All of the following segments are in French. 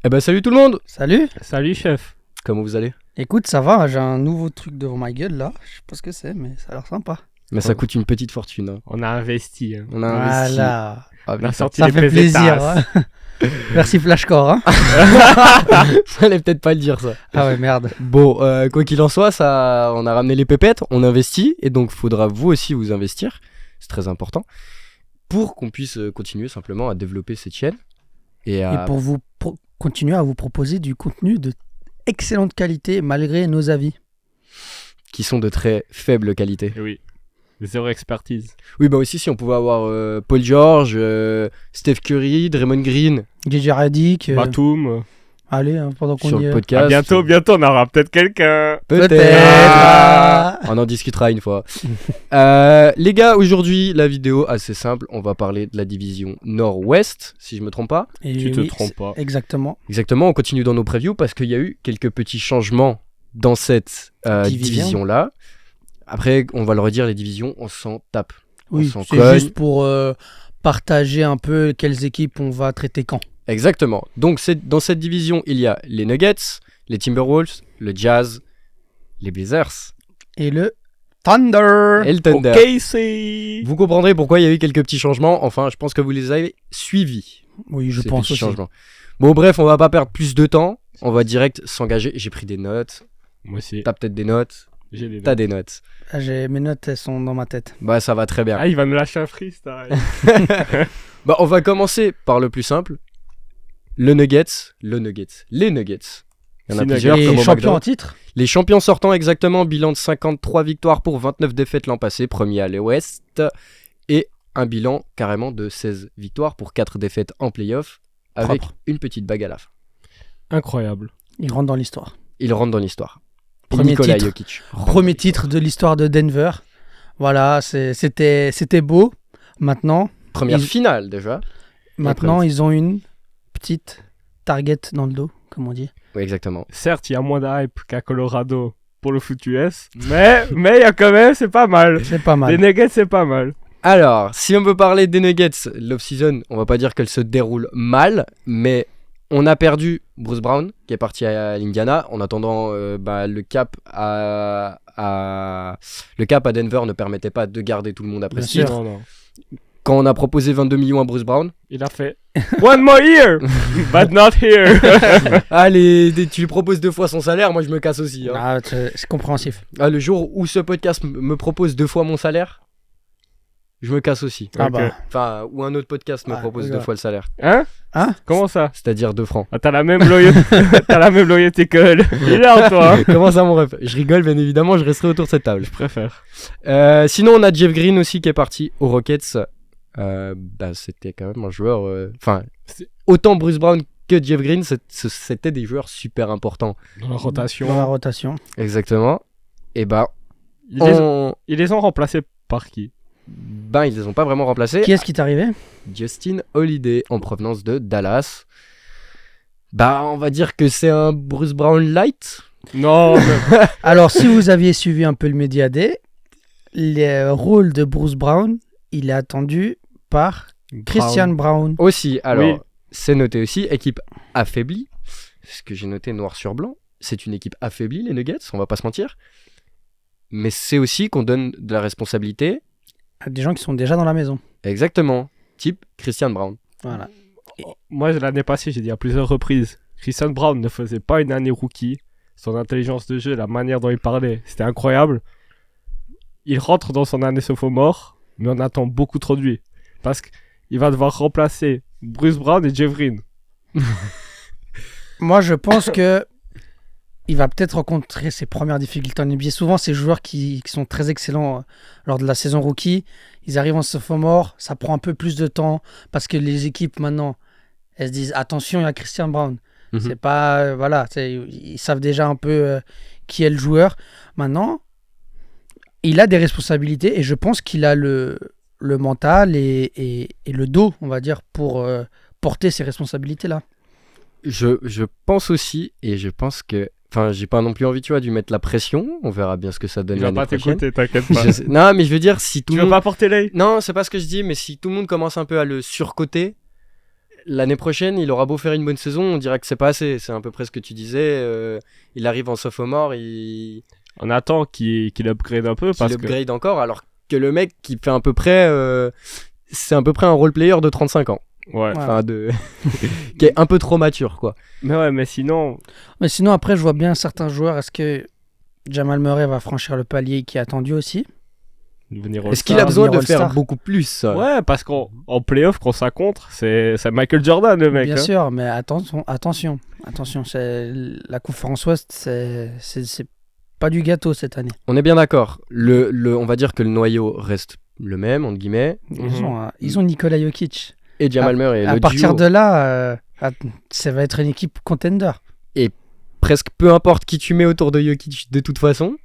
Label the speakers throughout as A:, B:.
A: Eh ben salut tout le monde.
B: Salut.
C: Salut chef.
A: Comment vous allez?
B: Écoute, ça va, j'ai un nouveau truc devant ma gueule là. Je sais pas ce que c'est, mais ça a l'air sympa.
A: Mais ça coûte une petite fortune. Hein.
C: On a investi. Hein.
A: On a investi.
B: Voilà.
A: Ah,
C: On a sorti
B: Ça
C: les
B: fait plaisir.
C: pesetas.
B: Hein. Merci Flashcore. Hein.
A: Fallait peut-être pas le dire ça.
B: Ah ouais, merde.
A: Bon, quoi qu'il en soit, ça, on a ramené les pépettes, on investit, et donc faudra vous aussi vous investir. C'est très important pour qu'on puisse continuer simplement à développer cette chaîne et
B: Et pour vous continuer à vous proposer du contenu de excellente qualité malgré nos avis.
A: qui sont de très faible qualité.
C: Eh oui. Zéro expertise.
A: Oui, bah aussi si on pouvait avoir Paul George, Steph Curry, Draymond Green
B: JJ Redick.
C: Batum.
B: Allez, hein, pendant qu'on
A: sur
B: y
A: le
B: est.
A: podcast.
C: Bientôt, on aura peut-être quelqu'un.
A: Peut-être.
B: Ah.
A: On en discutera une fois. Les gars, aujourd'hui, la vidéo assez simple. On va parler de la division Nord-Ouest, si je me trompe pas.
B: Et
C: Tu te
B: oui,
C: trompes pas.
B: Exactement.
A: Exactement, on continue dans nos previews parce qu'il y a eu quelques petits changements dans cette division-là. Après, on va le redire, les divisions, on s'en tape.
B: Oui,
A: s'en
B: c'est
A: cogne.
B: juste pour partager un peu quelles équipes on va traiter quand.
A: Exactement. Donc, dans cette division, il y a les Nuggets, les Timberwolves, le Jazz, les Blazers
B: Et le Thunder.
A: et le Thunder.
C: Ok, c'est.
A: Vous comprendrez pourquoi il y a eu quelques petits changements. Enfin, je pense que vous les avez suivis.
B: Oui, je
A: ces
B: pense
A: petits
B: aussi.
A: changements. Bon, bref, on va pas perdre plus de temps. On va direct s'engager. J'ai pris des notes.
C: Moi aussi.
A: T'as peut-être des notes.
C: J'ai des
A: T'as des notes.
B: Ah, mes notes, elles sont dans ma tête.
A: Bah, ça va très bien.
C: Ah, il va nous lâcher un freestyle.
A: Bah, on va commencer par le plus simple. Les Nuggets. Il y en a
C: Six
A: plusieurs.
B: Et
A: comme au
B: champion
A: McDo.
B: en titre.
A: Les champions sortants exactement, bilan de 53 victoires pour 29 défaites l'an passé, premier à l'Ouest, et un bilan carrément de 16 victoires pour 4 défaites en playoff, avec
B: Propre.
A: une petite bague à la fin.
C: Incroyable.
B: Il rentre dans l'histoire.
A: Il rentre dans l'histoire. Et
B: Premier
A: Nikola
B: titre.
A: Jokic.
B: Premier titre de l'histoire de Denver. Voilà, c'était beau. Maintenant,
A: Première
B: Ils-
A: finale déjà.
B: ils ont une petite target dans le dos, comme on dit.
A: Oui, exactement.
C: Certes, il y a moins de hype qu'à Colorado pour le foot US, mais il y a quand même, c'est pas mal.
B: C'est pas
C: Les
B: mal.
C: Nuggets, c'est pas mal.
A: Alors, si on veut parler des Nuggets, l'off-season, on va pas dire qu'elle se déroule mal, mais on a perdu Bruce Brown, qui est parti à l'Indiana, en attendant le cap à Denver ne permettait pas de garder tout le monde après
B: Bien
A: ce
B: sûr.
A: titre.
C: Non.
A: Quand on a proposé 22 millions à Bruce Brown,
C: Il a fait one more year, but not here.
A: allez, tu lui proposes 2 fois son salaire, moi je me casse aussi. Hein.
B: Ah, c'est compréhensif.
A: Ah, le jour où ce podcast me propose 2 fois mon salaire, je me casse aussi.
B: Ah
C: Ok.
B: bah.
A: Enfin, ou un autre podcast me
B: Ah,
A: propose
B: voilà.
A: 2 fois le salaire,
C: Hein?
B: Hein?
C: Comment ça?
A: c'est-à-dire 2 francs.
C: Ah, t'as la même loyauté que leader, toi. Hein.
A: Comment ça, mon ref? Je rigole, bien évidemment, je resterai autour de cette table.
C: Je préfère.
A: Sinon, on a Jeff Green aussi qui est parti aux Rockets. C'était quand même un joueur. Enfin, autant Bruce Brown que Jeff Green, c'était des joueurs super importants.
C: Dans la
B: Dans la
C: rotation.
B: rotation.
A: Exactement. Et
C: Ils les ont remplacés par qui?
A: ils les ont pas vraiment remplacés.
B: Qui est-ce qui est arrivé?
A: Justin Holiday en provenance de Dallas. On va dire que c'est un Bruce Brown light.
C: Non, mais
B: Alors, si vous aviez suivi un peu le Media Day, le rôle de Bruce Brown, il est attendu par Christian Brown.
A: Aussi, alors,
C: Oui.
A: c'est noté aussi, équipe affaiblie. Ce que j'ai noté noir sur blanc. C'est une équipe affaiblie, les Nuggets, on va pas se mentir. Mais c'est aussi qu'on donne de la responsabilité.
B: À des gens qui sont déjà dans la maison.
A: Exactement. Type Christian Brown.
B: Voilà.
C: moi, l'année passée, j'ai dit à plusieurs reprises, Christian Brown ne faisait pas une année rookie. Son intelligence de jeu, la manière dont il parlait, c'était incroyable. Il rentre dans son année sophomore, mais on attend beaucoup trop de lui. Parce qu'il va devoir remplacer Bruce Brown et Jeff Green.
B: Moi, je pense que il va peut-être rencontrer ses premières difficultés en NBA. Souvent, ces joueurs qui sont très excellents lors de la saison rookie, ils arrivent en sophomore, ça prend un peu plus de temps parce que les équipes maintenant, elles se disent attention, il y a Christian Brown.
A: Mhm.
B: C'est pas ils savent déjà un peu qui est le joueur. Maintenant, il a des responsabilités et je pense qu'il a le mental et le dos, on va dire, pour porter ces responsabilités-là.
A: Je pense aussi, et je pense que. Enfin, j'ai pas non plus envie, tu vois, de lui mettre la pression. On verra bien ce que ça donne
C: Il va
A: l'année
C: pas
A: prochaine.
C: t'écouter, t'inquiète pas.
A: Non, mais je veux dire, si tout
C: Tu
A: le
C: veux
A: monde.
C: pas porter l'œil?
A: Non, c'est pas ce que je dis, mais si tout le monde commence un peu à le surcoter, l'année prochaine, il aura beau faire une bonne saison, on dirait que c'est pas assez. C'est à peu près ce que tu disais. Il arrive en sophomore,
C: On attend qu'il upgrade un peu
A: qu'il
C: parce que
A: upgrade encore, alors que le mec qui fait à peu près... c'est à peu près un role-player de 35 ans.
C: ouais.
A: Enfin, qui est un peu trop mature, quoi.
C: Mais sinon,
B: Mais sinon, après, je vois bien certains joueurs. Est-ce que Jamal Murray va franchir le palier qui est attendu aussi?
C: venir
A: Est-ce qu'il a
B: All-Star,
A: besoin de
B: devenir
A: faire
B: All-Star.
A: beaucoup plus ça
C: ouais, parce qu'en playoff, quand ça contre, c'est Michael Jordan le mec.
B: Bien
C: hein.
B: sûr, mais attention. La conférence Ouest, c'est pas du gâteau cette année.
A: On est bien d'accord. On va dire que le noyau reste le même, entre guillemets.
B: Ils ont Nikola Jokic.
A: Et Jamal Murray.
B: À
A: Le
B: partir
A: duo,
B: de là, ça va être une équipe contender.
A: presque peu importe qui tu mets autour de Jokic de toute façon.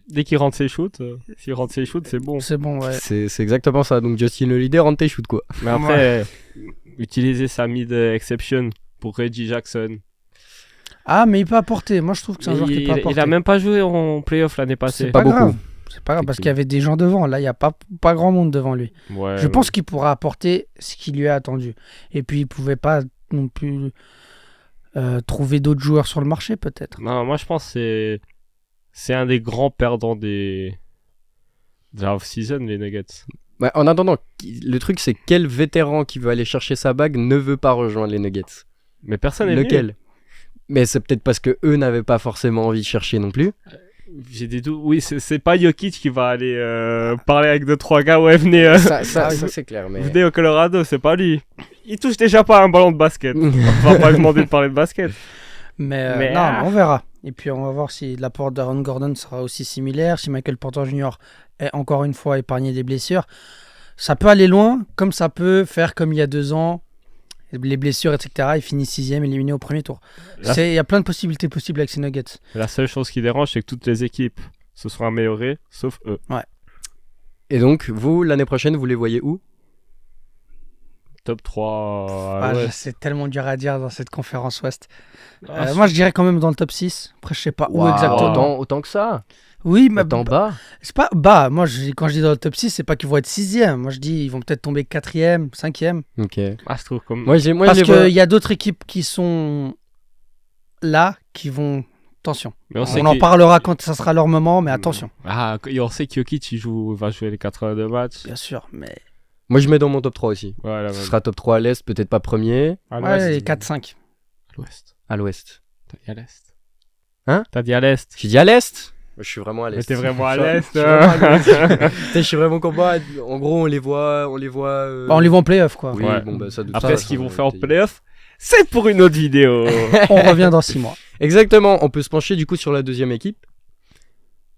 C: Dès qu'il rentre ses shoots, s'il rentre ses shoots, c'est bon.
B: C'est bon, ouais.
A: C'est exactement ça. Donc Justin Holiday rentre tes shoots, quoi.
C: Mais après, utiliser sa mid exception pour Reggie Jackson.
B: Ah, mais il peut apporter. Moi, je trouve que c'est un joueur qui peut apporter.
C: Il a même pas joué en playoff l'année passée.
B: C'est
A: pas
B: pas grave.
A: beaucoup.
B: C'est pas grave parce qu'il y avait des gens devant. Là, il n'y a pas grand monde devant lui.
C: Ouais,
B: Je pense qu'il pourra apporter ce qui lui est attendu. Et puis, il pouvait pas non plus trouver d'autres joueurs sur le marché, peut-être.
C: Non, moi je pense que c'est un des grands perdants de la off-season, les Nuggets.
A: Ouais, en attendant, le truc c'est quel vétéran qui veut aller chercher sa bague ne veut pas rejoindre les Nuggets.
C: Mais personne n'est venu.
A: Lequel? Mais c'est peut-être parce que eux n'avaient pas forcément envie de chercher non plus.
C: J'ai des doutes. Oui, c'est pas Jokic qui va aller parler avec 2-3 gars. Ouais, venez,
A: Ça c'est clair, mais...
C: venez au Colorado, c'est pas lui. Il touche déjà pas un ballon de basket. On va pas lui demander de parler de basket.
B: Mais non, on verra. Et puis, on va voir si l'apport d'Aaron Gordon sera aussi similaire, si Michael Porter Jr. est encore une fois épargné des blessures. Ça peut aller loin, comme ça peut faire comme il y a 2 ans, les blessures, etc. Il finit 6ème, éliminé au premier tour. Il y a plein de possibilités possibles avec ces Nuggets.
C: La seule chose qui dérange, c'est que toutes les équipes se sont améliorées, sauf eux.
A: Et donc, vous, l'année prochaine, vous les voyez où?
C: Top 3.
B: Ah,
C: ouais.
B: c'est tellement dur à dire dans cette conférence Ouest.
C: Ah,
B: Moi, je dirais quand même dans le top 6. Après, je sais pas où
A: Waouh,
B: exactement.
A: autant que ça.
B: Oui, mais
A: Autant bas.
B: c'est pas bas. Moi, quand je dis dans le top 6, c'est pas qu'ils vont être 6e. Moi, je dis ils vont peut-être tomber 4e, 5e.
A: Ok.
C: je trouve comme.
A: Moi, je
B: Parce
A: les vois...
B: qu'il y a d'autres équipes qui sont là, qui vont... Attention.
C: Mais on sait
B: On en
C: qu'il-
B: parlera quand ça sera leur moment, mais attention.
C: Et on sait que Jokic va jouer les 82 matchs.
B: Bien sûr, mais...
A: Moi, je mets dans mon top 3 aussi.
C: Voilà,
A: Ce sera top 3 à l'Est, peut-être pas premier.
C: à
B: Ouais, les
C: l'ouest.
B: 4-5.
C: À l'ouest.
A: À l'Ouest.
C: T'as dit à l'est.
A: Hein?
C: T'as dit à l'est.
A: J'ai dit à l'Est. Moi, je suis vraiment à
C: Mais
A: l'Est.
C: t'es vraiment à l'est.
A: Je suis vraiment à l'Ouest. Putain, je suis vraiment combat. En gros, on les voit.
B: On les voit en play-off, quoi.
A: Oui,
C: Ouais.
A: bon, bah, ça, de toute
C: Après,
A: façon,
C: ce qu'ils vont
A: ça,
C: faire en
A: t'es-
C: playoff, c'est pour une autre vidéo.
B: On revient dans 6 mois.
A: Exactement. On peut se pencher du coup sur la deuxième équipe.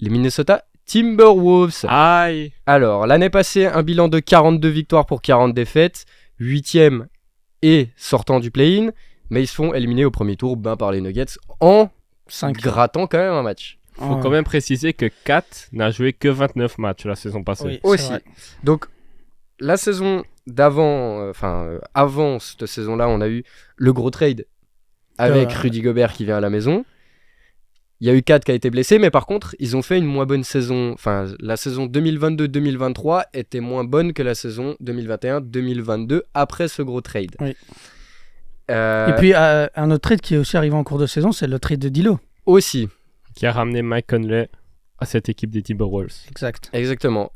A: Les Minnesota Timberwolves.
C: Aïe.
A: Alors, l'année passée, un bilan de 42 victoires pour 40 défaites. 8ème et sortant du play-in. Mais ils se font éliminer au premier tour par les Nuggets en
B: 5.
A: grattant quand même un match.
C: Faut quand même préciser que Kat n'a joué que 29 matchs la saison passée.
B: Oui,
A: Aussi.
B: c'est vrai.
A: Donc, la saison d'avant, avant cette saison-là, on a eu le gros trade avec Rudy Gobert qui vient à la maison. Il y a eu 4 qui a été blessé, mais par contre, ils ont fait une moins bonne saison. Enfin, la saison 2022-2023 était moins bonne que la saison 2021-2022 après ce gros trade.
B: Oui.
A: Euh,
B: Et puis, un autre trade qui est aussi arrivé en cours de saison, c'est le trade de Dilo.
A: aussi,
C: Qui a ramené Mike Conley à cette équipe des Timberwolves.
B: Exact.
A: exactement.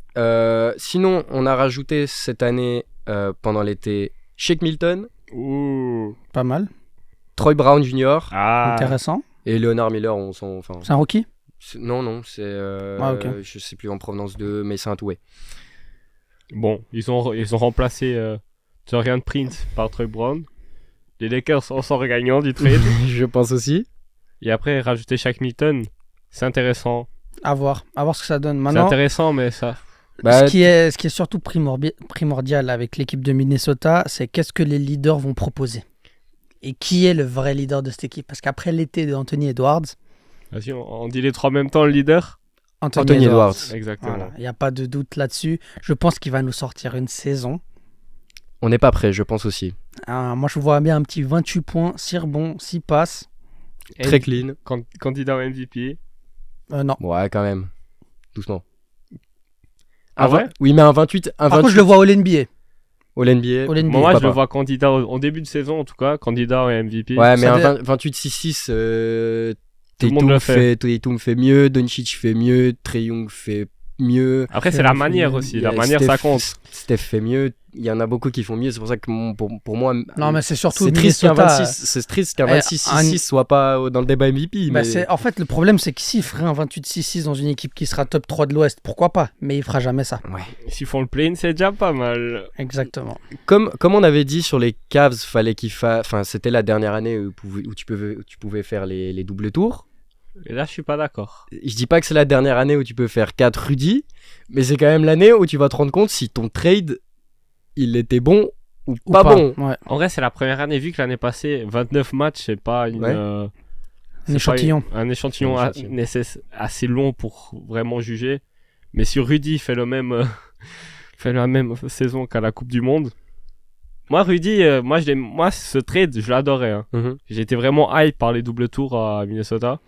A: Sinon, on a rajouté cette année, pendant l'été, Shake Milton,
C: Ouh.
B: Pas mal.
A: Troy Brown Jr.
C: Ah.
B: Intéressant.
A: et Leonard Miller. Enfin,
B: C'est un rookie?
A: non, c'est
B: Ok.
A: je sais plus en provenance de, mais c'est un toué.
C: Bon, ils ont remplacé Torian Prince par Troy Brown. Les Lakers en sont gagnants du trade.
A: Je pense aussi.
C: Et après, rajouter Shaq Milton, c'est intéressant.
B: À voir ce que ça donne.
C: C'est
B: Maintenant,
C: intéressant, mais ça.
A: Bah,
B: ce qui est surtout primordial avec l'équipe de Minnesota, c'est qu'est-ce que les leaders vont proposer. Et qui est le vrai leader de cette équipe? Parce qu'après l'été d'Anthony Edwards,
C: Vas-y, on dit les trois en même temps, le leader.
A: Anthony Edwards.
C: Exactement.
B: Voilà, il n'y a pas de doute là-dessus. Je pense qu'il va nous sortir une saison.
A: On n'est pas prêt, je pense aussi.
B: Moi, je vois bien un petit 28 points, 6 rebonds, 6 passes.
C: Et
A: Très clean.
C: Candidat au MVP.
B: Non.
A: Ouais, quand même. Doucement.
C: Ah ouais?
A: Oui, mais un 28.
B: Par contre, je le vois au NBA.
A: All NBA.
B: All NBA.
C: Moi,
A: pourquoi
C: je le
A: pas.
C: vois candidat en début de saison, en tout cas, candidat au MVP.
A: Ouais, mais
B: Ça
A: un
B: dé-
A: 28-6-6,
C: Tout le monde le fait.
A: Tatum fait mieux, Doncic fait mieux, Trae Young fait mieux.
C: Après,
B: Fait
C: c'est la
B: un
C: manière
B: film.
C: aussi.
A: Il y
C: La
A: a
C: manière, ça compte.
A: Steph fait mieux. Il y en a beaucoup qui font mieux. C'est pour ça que pour moi,
B: Non, mais c'est surtout
A: c'est triste qu'un
B: Minnesota.
A: 26, c'est triste qu'un
B: Eh,
A: 26-6-6 soit pas dans le débat MVP.
B: Bah,
A: Mais
B: en fait, le problème, c'est que s'il ferait un 28-6-6 dans une équipe qui sera top 3 de l'Ouest, pourquoi pas? Mais il fera jamais ça.
A: ouais.
C: S'ils font le play-in, c'est déjà pas mal.
B: Exactement.
A: Comme on avait dit sur les Cavs, fallait enfin, c'était la dernière année où tu pouvais faire les doubles tours.
C: Et là, je suis pas d'accord.
A: Je dis pas que c'est la dernière année où tu peux faire 4 Rudy, mais c'est quand même l'année où tu vas te rendre compte si ton trade il était bon ou
B: Ou
A: pas bon.
B: Ouais.
C: En vrai, c'est la première année, vu que l'année passée, 29 matchs, c'est pas une.
A: Ouais.
B: Un
C: c'est
B: échantillon.
C: pas un échantillon,
A: Un échantillon.
C: assez long pour vraiment juger. Mais si Rudy fait fait la même saison qu'à la Coupe du Monde. Moi, Rudy, moi, ce trade, je l'adorais. Hein.
A: Mhm.
C: J'étais vraiment hype par les doubles tours à Minnesota.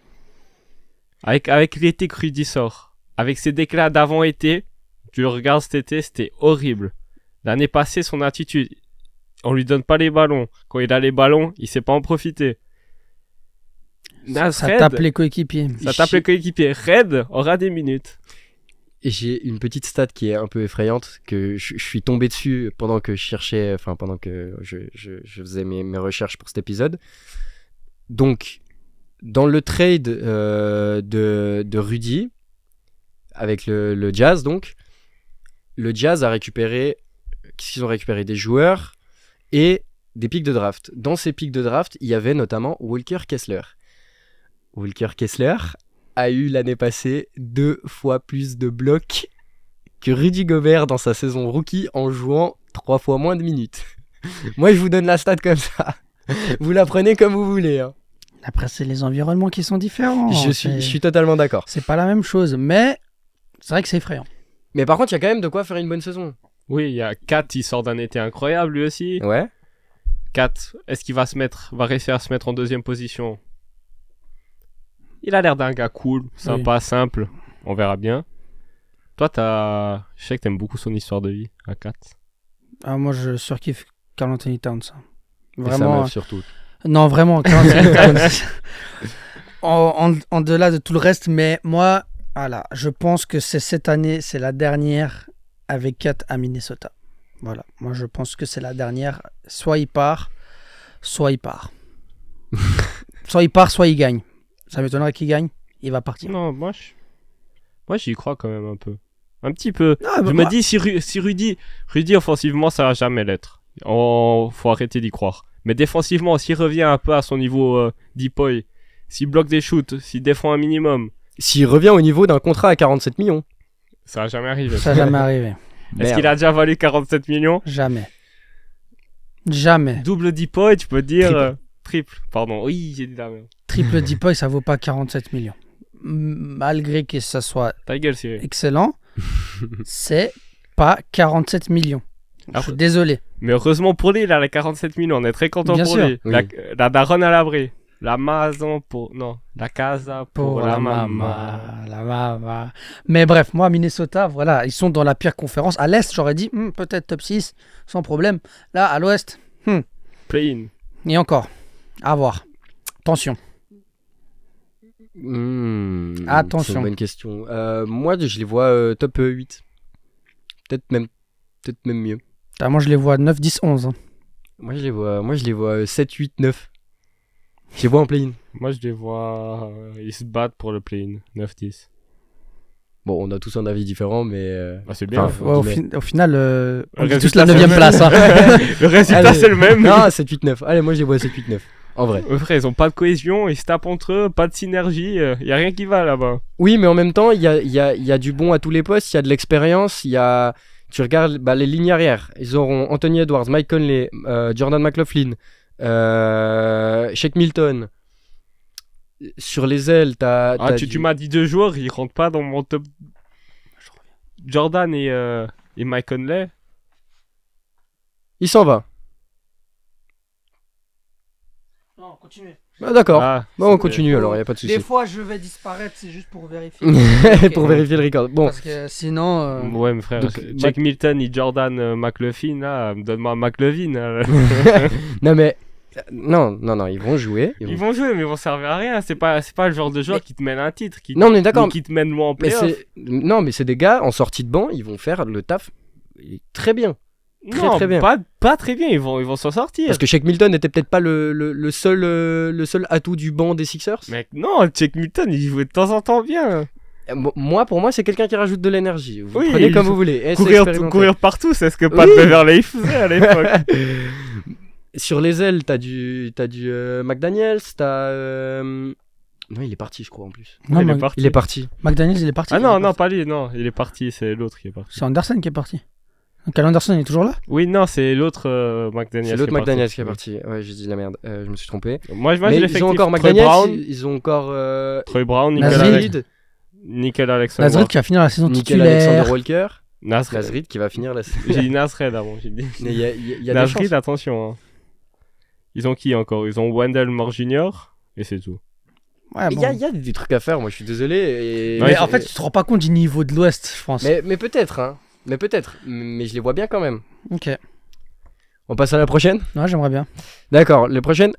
C: Avec l'été que Rudy sort, avec ses déclats d'avant-été, tu le regardes cet été, c'était horrible. L'année passée, son attitude, on lui donne pas les ballons. Quand il a les ballons, il sait pas en profiter.
B: Ça tape les coéquipiers.
C: Ça tape les coéquipiers. Red aura des minutes.
A: Et j'ai une petite stat qui est un peu effrayante, que je suis tombé dessus pendant que je cherchais, enfin pendant que je faisais mes recherches pour cet épisode. Donc, dans le trade de Rudy, avec le Jazz, donc, le Jazz a récupéré, qu'est-ce qu'ils ont récupéré? Des joueurs et des pics de draft. Dans ces pics de draft, il y avait notamment Walker Kessler. Walker Kessler a eu l'année passée 2 fois plus de blocs que Rudy Gobert dans sa saison rookie en jouant 3 fois moins de minutes. Moi, je vous donne la stat comme ça. Vous la prenez comme vous voulez. Hein.
B: Après, c'est les environnements qui sont différents.
A: Je suis totalement d'accord.
B: C'est pas la même chose, mais c'est vrai que c'est effrayant.
A: Mais par contre, il y a quand même de quoi faire une bonne saison.
C: Oui, il y a Kat, il sort d'un été incroyable lui aussi.
A: Ouais.
C: Kat, est-ce qu'il va réussir à se mettre en deuxième position? Il a l'air d'un gars cool, sympa, simple. On verra bien. Toi, je sais que t'aimes beaucoup son histoire de vie, à Kat.
B: Ah, moi, je surkiffe Karl Anthony Towns.
A: Et sa
B: Vraiment.
A: meuf surtout.
B: Non, vraiment, Karl Anthony Towns. En delà de tout le reste, mais moi, voilà, je pense que c'est cette année, c'est la dernière avec Kat à Minnesota. Voilà, moi je pense que c'est la dernière. Soit il part, soit il part. Soit il part, soit il gagne. Ça m'étonnerait qu'il gagne, il va partir.
C: Non, moi j'y crois quand même un peu. Un petit peu.
B: Ah, bah,
C: Je me
B: moi-
C: dis, si Rudy offensivement, ça va jamais l'être. Faut arrêter d'y croire. Mais défensivement, s'il revient un peu à son niveau Deepoy, s'il bloque des shoots, s'il défend un minimum,
A: S'il revient au niveau d'un contrat à 47 millions.
C: ça va jamais arriver.
B: Ça n'a jamais arrivé.
C: Est-ce
A: Merde.
C: qu'il a déjà valu 47 millions?
B: Jamais. Jamais.
C: Double Deepoy, tu peux dire.
A: Triple.
C: Triple, pardon. Oui, j'ai dit la merde.
B: Triple Deepoy, ça vaut pas 47 millions. Malgré que ça soit
C: Ta gueule, Cyril.
B: excellent, c'est pas 47 millions. Je suis désolé.
C: Mais heureusement pour lui, il a les 47 millions. On est très content
B: Bien
C: pour
B: sûr.
C: lui.
A: Oui.
C: La daronne à l'abri. La maison pour. Non, la casa pour, la maman.
B: La mama. Mais bref, moi, Minnesota, voilà, ils sont dans la pire conférence. À l'Est, j'aurais dit peut-être top 6, sans problème. Là, à l'Ouest,
C: Play-in.
B: et encore, à voir. Attention. Attention.
A: C'est une bonne question. Moi, je les vois top 8. Peut-être même mieux.
B: Ah, moi, je les vois 9, 10, 11.
A: Moi, je les vois 7, 8, 9. Je les vois en play-in.
C: Moi, je les vois. Ils se battent pour le play-in. 9-10.
A: Bon, on a tous un avis différent, mais...
C: Ah, c'est bien.
A: Enfin,
B: Ouais, au final, on dit tous
C: résultat,
B: la 9e
C: c'est le
B: place. hein.
C: Le résultat,
A: Allez.
C: c'est le même.
A: Non, 7, 8, 9. Allez, moi, je les vois 7, 8, 9. En vrai.
C: Frère, ils ont pas de cohésion, ils se tapent entre eux, pas de synergie. Y a rien qui va là-bas.
A: Oui, mais en même temps, il y a du bon à tous les postes. Il y a de l'expérience. Tu regardes les lignes arrière. Ils auront Anthony Edwards, Mike Conley, Jordan McLaughlin, Shake Milton. Sur les ailes,
C: Tu m'as dit 2 joueurs, ils rentrent pas dans mon top. Jordan et Mike Conley.
B: Il s'en va. Non, continuez.
A: Ah, d'accord.
C: Ah,
A: Bon, on
C: c'est-
A: continue alors, y a pas de
B: Des
A: souci.
B: fois, je vais disparaître, c'est juste pour vérifier.
A: Pour vérifier le record. Bon,
B: Parce que sinon.
C: Ouais, mais frère,
A: Donc,
C: Jack Milton et Jordan McLaughlin, là, donne-moi McLaughlin.
A: non mais non, ils vont jouer.
C: Ils vont jouer, mais ils vont servir à rien. C'est pas le genre de joueur
A: Mais-
C: qui te mène un titre,
A: Non, on est d'accord.
C: qui te mène loin en
A: Mais
C: playoff.
A: mais c'est des gars en sortie de banc, ils vont faire le taf très bien.
C: Non,
A: très bien.
C: Pas très bien, ils vont s'en sortir.
A: Parce que Shake Milton n'était peut-être pas le seul atout du banc des Sixers.
C: Mec, non, Jack Milton, il jouait de temps en temps bien.
A: Pour moi, c'est quelqu'un qui rajoute de l'énergie. Vous
C: Oui,
A: prenez comme
C: il-
A: vous voulez. Et c'est expérimenté.
C: Courir partout, c'est ce que Pat
A: Oui.
C: Beverley faisait à l'époque.
A: Sur les ailes, t'as du McDaniels, non, il est parti, je crois en plus.
B: Non,
C: il est
B: Mac-
C: parti.
A: Il est parti.
B: McDaniels, il est parti.
C: Ah non, pas lui, non, il est parti, c'est l'autre qui est parti.
B: C'est Anderson qui est parti. Donc, Al Anderson il est toujours là.
C: Oui, non, c'est l'autre McDaniel.
A: C'est l'autre
C: qui est
A: McDaniels
C: parti.
A: qui est parti. Ouais, j'ai dit la merde. Je me suis trompé.
C: Moi,
A: Mais
C: j'ai
A: ils
C: l'effectif.
A: ont encore
C: Troy
A: McDaniels.
C: Brown,
A: Ils ont encore
C: Troy Brown,
B: Nasrid.
C: Nickel Alexander.
B: Nazrid qui va finir la saison
A: Nickel Alexander
B: titulaire.
A: Walker.
C: Nasrid.
A: Nasrid qui va finir la.
C: J'ai dit Nasred avant, j'ai dit.
A: Mais il y a des
C: Nasrid,
A: chances.
C: attention. Hein. Ils ont qui encore? Ils ont Wendell Moore Jr. et c'est tout.
B: Ouais,
A: Il
B: bon.
A: y a des trucs à faire. Moi, je suis désolé. Et...
C: Non,
B: Mais
C: il-
B: en fait, tu te rends pas compte du niveau de l'Ouest, je pense.
A: mais peut-être, hein. Mais peut-être. Mais je les vois bien quand même.
B: Ok.
A: On passe à la prochaine.
B: Ouais, j'aimerais bien.
A: D'accord. La prochaine,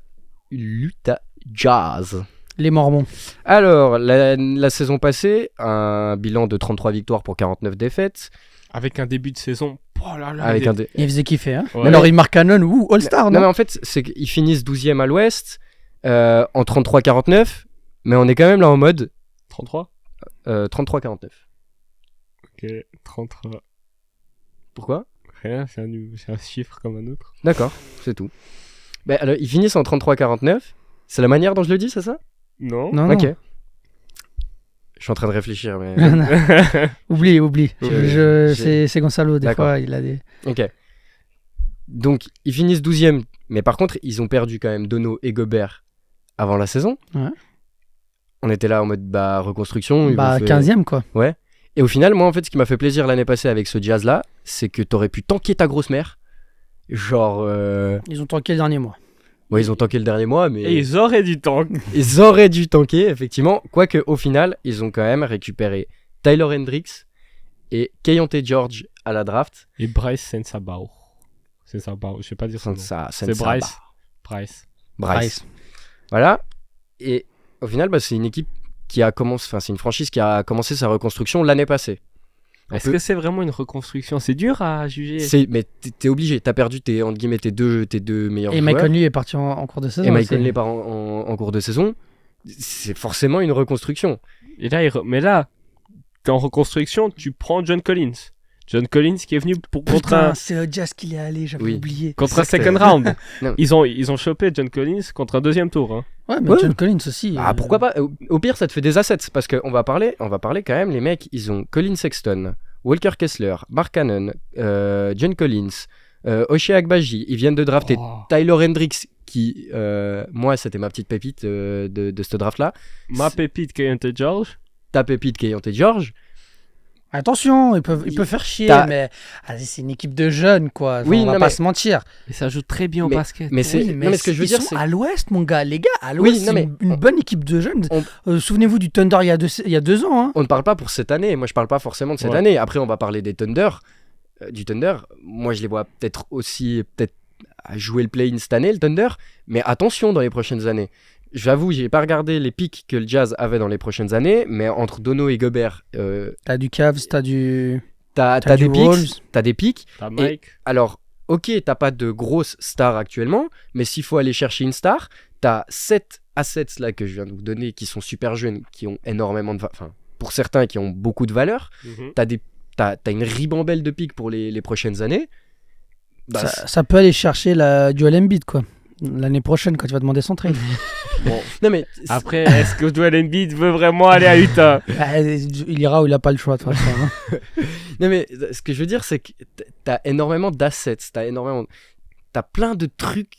A: Utah Jazz.
B: Les Mormons.
A: Alors, la saison passée, un bilan de 33 victoires pour 49 défaites.
C: Avec un début de saison. Oh là là.
A: Avec
C: il est-
A: un dé-
B: Il faisait kiffer, hein.
C: Ouais.
B: Mais alors, il marque Cannon ou All-Star,
A: Non,
B: non,
A: mais en fait, c'est qu'ils finissent 12e à l'ouest en 33-49, mais on est quand même là en mode
C: 33
A: 33-49.
C: Ok, 33.
A: Pourquoi?
C: Rien, c'est un chiffre comme un autre.
A: D'accord, c'est tout. Ben, alors, ils finissent en 33-49. C'est la manière dont je le dis, c'est ça?
C: Non.
B: Non, non.
A: Ok. Je suis en train de réfléchir, mais.
B: Oublie.
A: J'ai-
B: C'est Gonzalo, des
A: D'accord.
B: fois, il a des.
A: Ok. Donc, ils finissent 12e, mais par contre, ils ont perdu quand même Dono et Gobert avant la saison.
B: Ouais.
A: On était là en mode reconstruction. ils
B: Bah,
A: vont
B: 15ème, quoi.
A: Et au final, moi, en fait, ce qui m'a fait plaisir l'année passée avec ce Jazz-là, c'est que t'aurais pu tanker ta grosse mère. Genre.
B: Ils ont tanké le dernier mois.
A: Ouais, ils ont tanké le dernier mois, mais.
C: Et ils auraient du temps.
A: Ils auraient dû tanker, effectivement. Quoique, au final, ils ont quand même récupéré Tyler Hendricks et Keyonte George à la draft.
C: Et Bryce Sensabao. Sensabao, je sais pas dire son nom. C'est Bryce.
A: Bryce. Voilà. Et au final, bah, c'est une équipe qui a commencé. Enfin, c'est une franchise qui a commencé sa reconstruction l'année passée.
C: Est-ce que c'est vraiment une reconstruction? C'est dur à juger.
A: Mais t'es obligé. T'as perdu entre guillemets, tes deux meilleurs
B: Et
A: joueurs.
B: Mike Conley est parti en cours de saison.
A: Et Mike
B: aussi.
A: Conley part en cours de saison. C'est forcément une reconstruction.
C: Et là, mais là, t'es en reconstruction, tu prends John Collins. John Collins qui est venu contre
B: Putain,
C: un
B: c'est au Jazz qu'il est allé, j'avais
A: Oui.
B: oublié.
C: contre un
A: C'est
C: second round.
A: Non.
C: Ils ont chopé John Collins contre un deuxième tour. Hein.
B: Ouais, mais
A: Ouais.
B: John Collins aussi.
A: Ah, pourquoi pas. Au pire, ça te fait des assets. Parce qu'on va parler quand même, les mecs, ils ont Colin Sexton, Walker Kessler, Mark Cannon, John Collins, Ochai Agbaji. Ils viennent de drafter
C: Oh.
A: Tyler Hendricks, qui, moi, c'était ma petite pépite de ce draft-là.
C: Ma pépite Keyonte George.
A: Ta pépite, Keyonte George.
B: Attention, ils peuvent faire chier,
A: T'as-
B: mais c'est une équipe de jeunes, quoi. Enfin,
A: Oui,
B: on va
A: non,
B: pas
A: mais-
B: se mentir.
C: Et ça joue très bien au
A: Mais-
C: basket.
A: Mais c'est.
B: Oui,
A: non, mais ce que je veux
B: ils
A: dire,
B: sont
A: c'est.
B: à l'ouest, mon gars. Les gars, à l'ouest,
A: Oui, non,
B: c'est
A: mais
B: une bonne équipe de jeunes. Souvenez-vous du Thunder il y a 2 ans. Hein.
A: On ne parle pas pour cette année. Moi, je parle pas forcément de cette
C: Ouais.
A: année. Après, on va parler des Thunder. Du Thunder, moi, je les vois peut-être à jouer le play-in cette année, le Thunder. Mais attention dans les prochaines années. J'avoue, j'ai pas regardé les pics que le Jazz avait dans les prochaines années, mais entre Dono et Gobert,
B: T'as du Cavs, t'as du.
A: t'as
B: T'as
A: des
B: du
A: pics.
B: Wolves.
A: T'as des pics.
C: T'as Mike.
A: Alors, ok, t'as pas de grosses stars actuellement, mais s'il faut aller chercher une star, t'as 7 assets là que je viens de vous donner qui sont super jeunes, qui ont énormément de. Enfin, pour certains, qui ont beaucoup de valeur.
C: Mhm.
A: T'as une ribambelle de pics pour les prochaines années. Bah,
B: Ça peut aller chercher du Embiid, quoi. L'année prochaine, quand tu vas demander son trade.
A: non mais
C: Après, est-ce que Joel Embiid veut vraiment aller à Utah?
B: Il ira où il a pas le choix, de toute façon. Hein.
A: non mais ce que je veux dire c'est que t'as énormément d'assets, t'as plein de trucs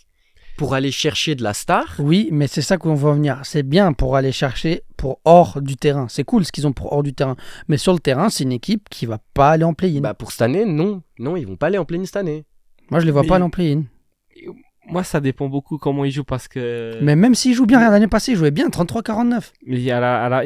A: pour aller chercher de la star.
B: Oui, mais c'est ça qu'on va en venir. C'est bien pour aller chercher pour hors du terrain. C'est cool ce qu'ils ont pour hors du terrain. Mais sur le terrain, c'est une équipe qui va pas aller en play-in.
A: Bah pour cette année, non, ils vont pas aller en pleine cette année.
B: Moi, je les vois
C: mais-
B: pas aller en play-in.
C: Moi, ça dépend beaucoup comment ils jouent parce que.
B: Mais même s'il joue bien, regarde, l'année passée, il jouait bien, 33-49.
C: Mais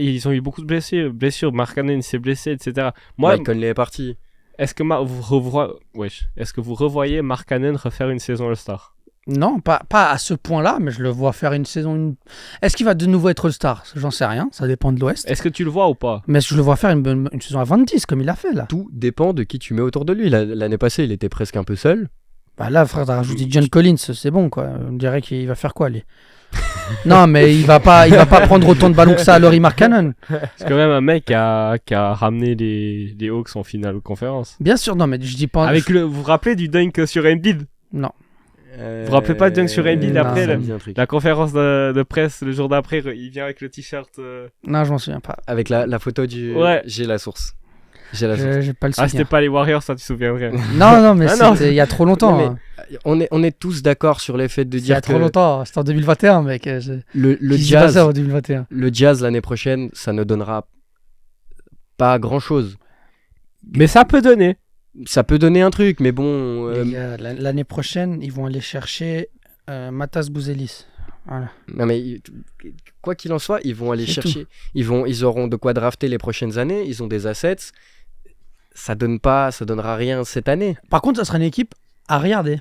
C: ils ont eu beaucoup de blessures. Markkanen s'est blessé, etc. Moi,
A: Mike Conley est parti.
C: est-ce que vous revoyez Markkanen refaire une saison All-Star?
B: Non, pas à ce point-là, mais je le vois faire une saison. Est-ce qu'il va de nouveau être All-Star? J'en sais rien, ça dépend de l'Ouest.
C: Est-ce que tu le vois ou pas?
B: Mais je le vois faire une saison à 20-10, comme il a fait là.
A: Tout dépend de qui tu mets autour de lui. L'année passée, il était presque un peu seul.
B: Bah là, frère, t'as rajouté John Collins, c'est bon quoi. On dirait qu'il va faire quoi, lui? Non, mais il va pas prendre autant de ballons que ça à Lauri Markkanen.
C: C'est quand même un mec qui a ramené les Hawks en finale de conférence.
B: Bien sûr, non, mais je dis pas.
C: Vous vous rappelez du dunk sur Embiid?
B: Non.
C: Vous vous rappelez pas de dunk sur Embiid
B: non,
C: après
B: ça
A: me dit un truc.
C: la conférence de presse le jour d'après, il vient avec le t-shirt.
B: Non, je m'en souviens pas.
A: Avec la photo du.
C: Ouais.
A: J'ai la source. J'ai la source.
B: J'ai pas le
C: Ah,
B: souvenir.
C: c'était pas les Warriors, ça tu te souviendrais.
B: Non, mais
C: Ah, non.
B: c'était il y a trop longtemps.
A: Non,
B: hein.
A: On est tous d'accord sur le fait de
B: Il y a
A: dire
B: trop
A: que
B: longtemps. C'était en 2021, mec.
A: le
B: Qui dit pas
A: Jazz,
B: ça en 2021.
A: le Jazz l'année prochaine, ça ne donnera pas grand chose.
C: Mais ça peut donner.
A: Ça peut donner un truc, mais bon.
B: Les gars, l'année prochaine, ils vont aller chercher Matas Bouzelis. Voilà.
A: Non mais quoi qu'il en soit, ils vont aller
B: C'est
A: chercher. Ils auront de quoi drafter les prochaines années. Ils ont des assets. Ça donnera rien cette année.
B: Par contre, ça sera une équipe à regarder.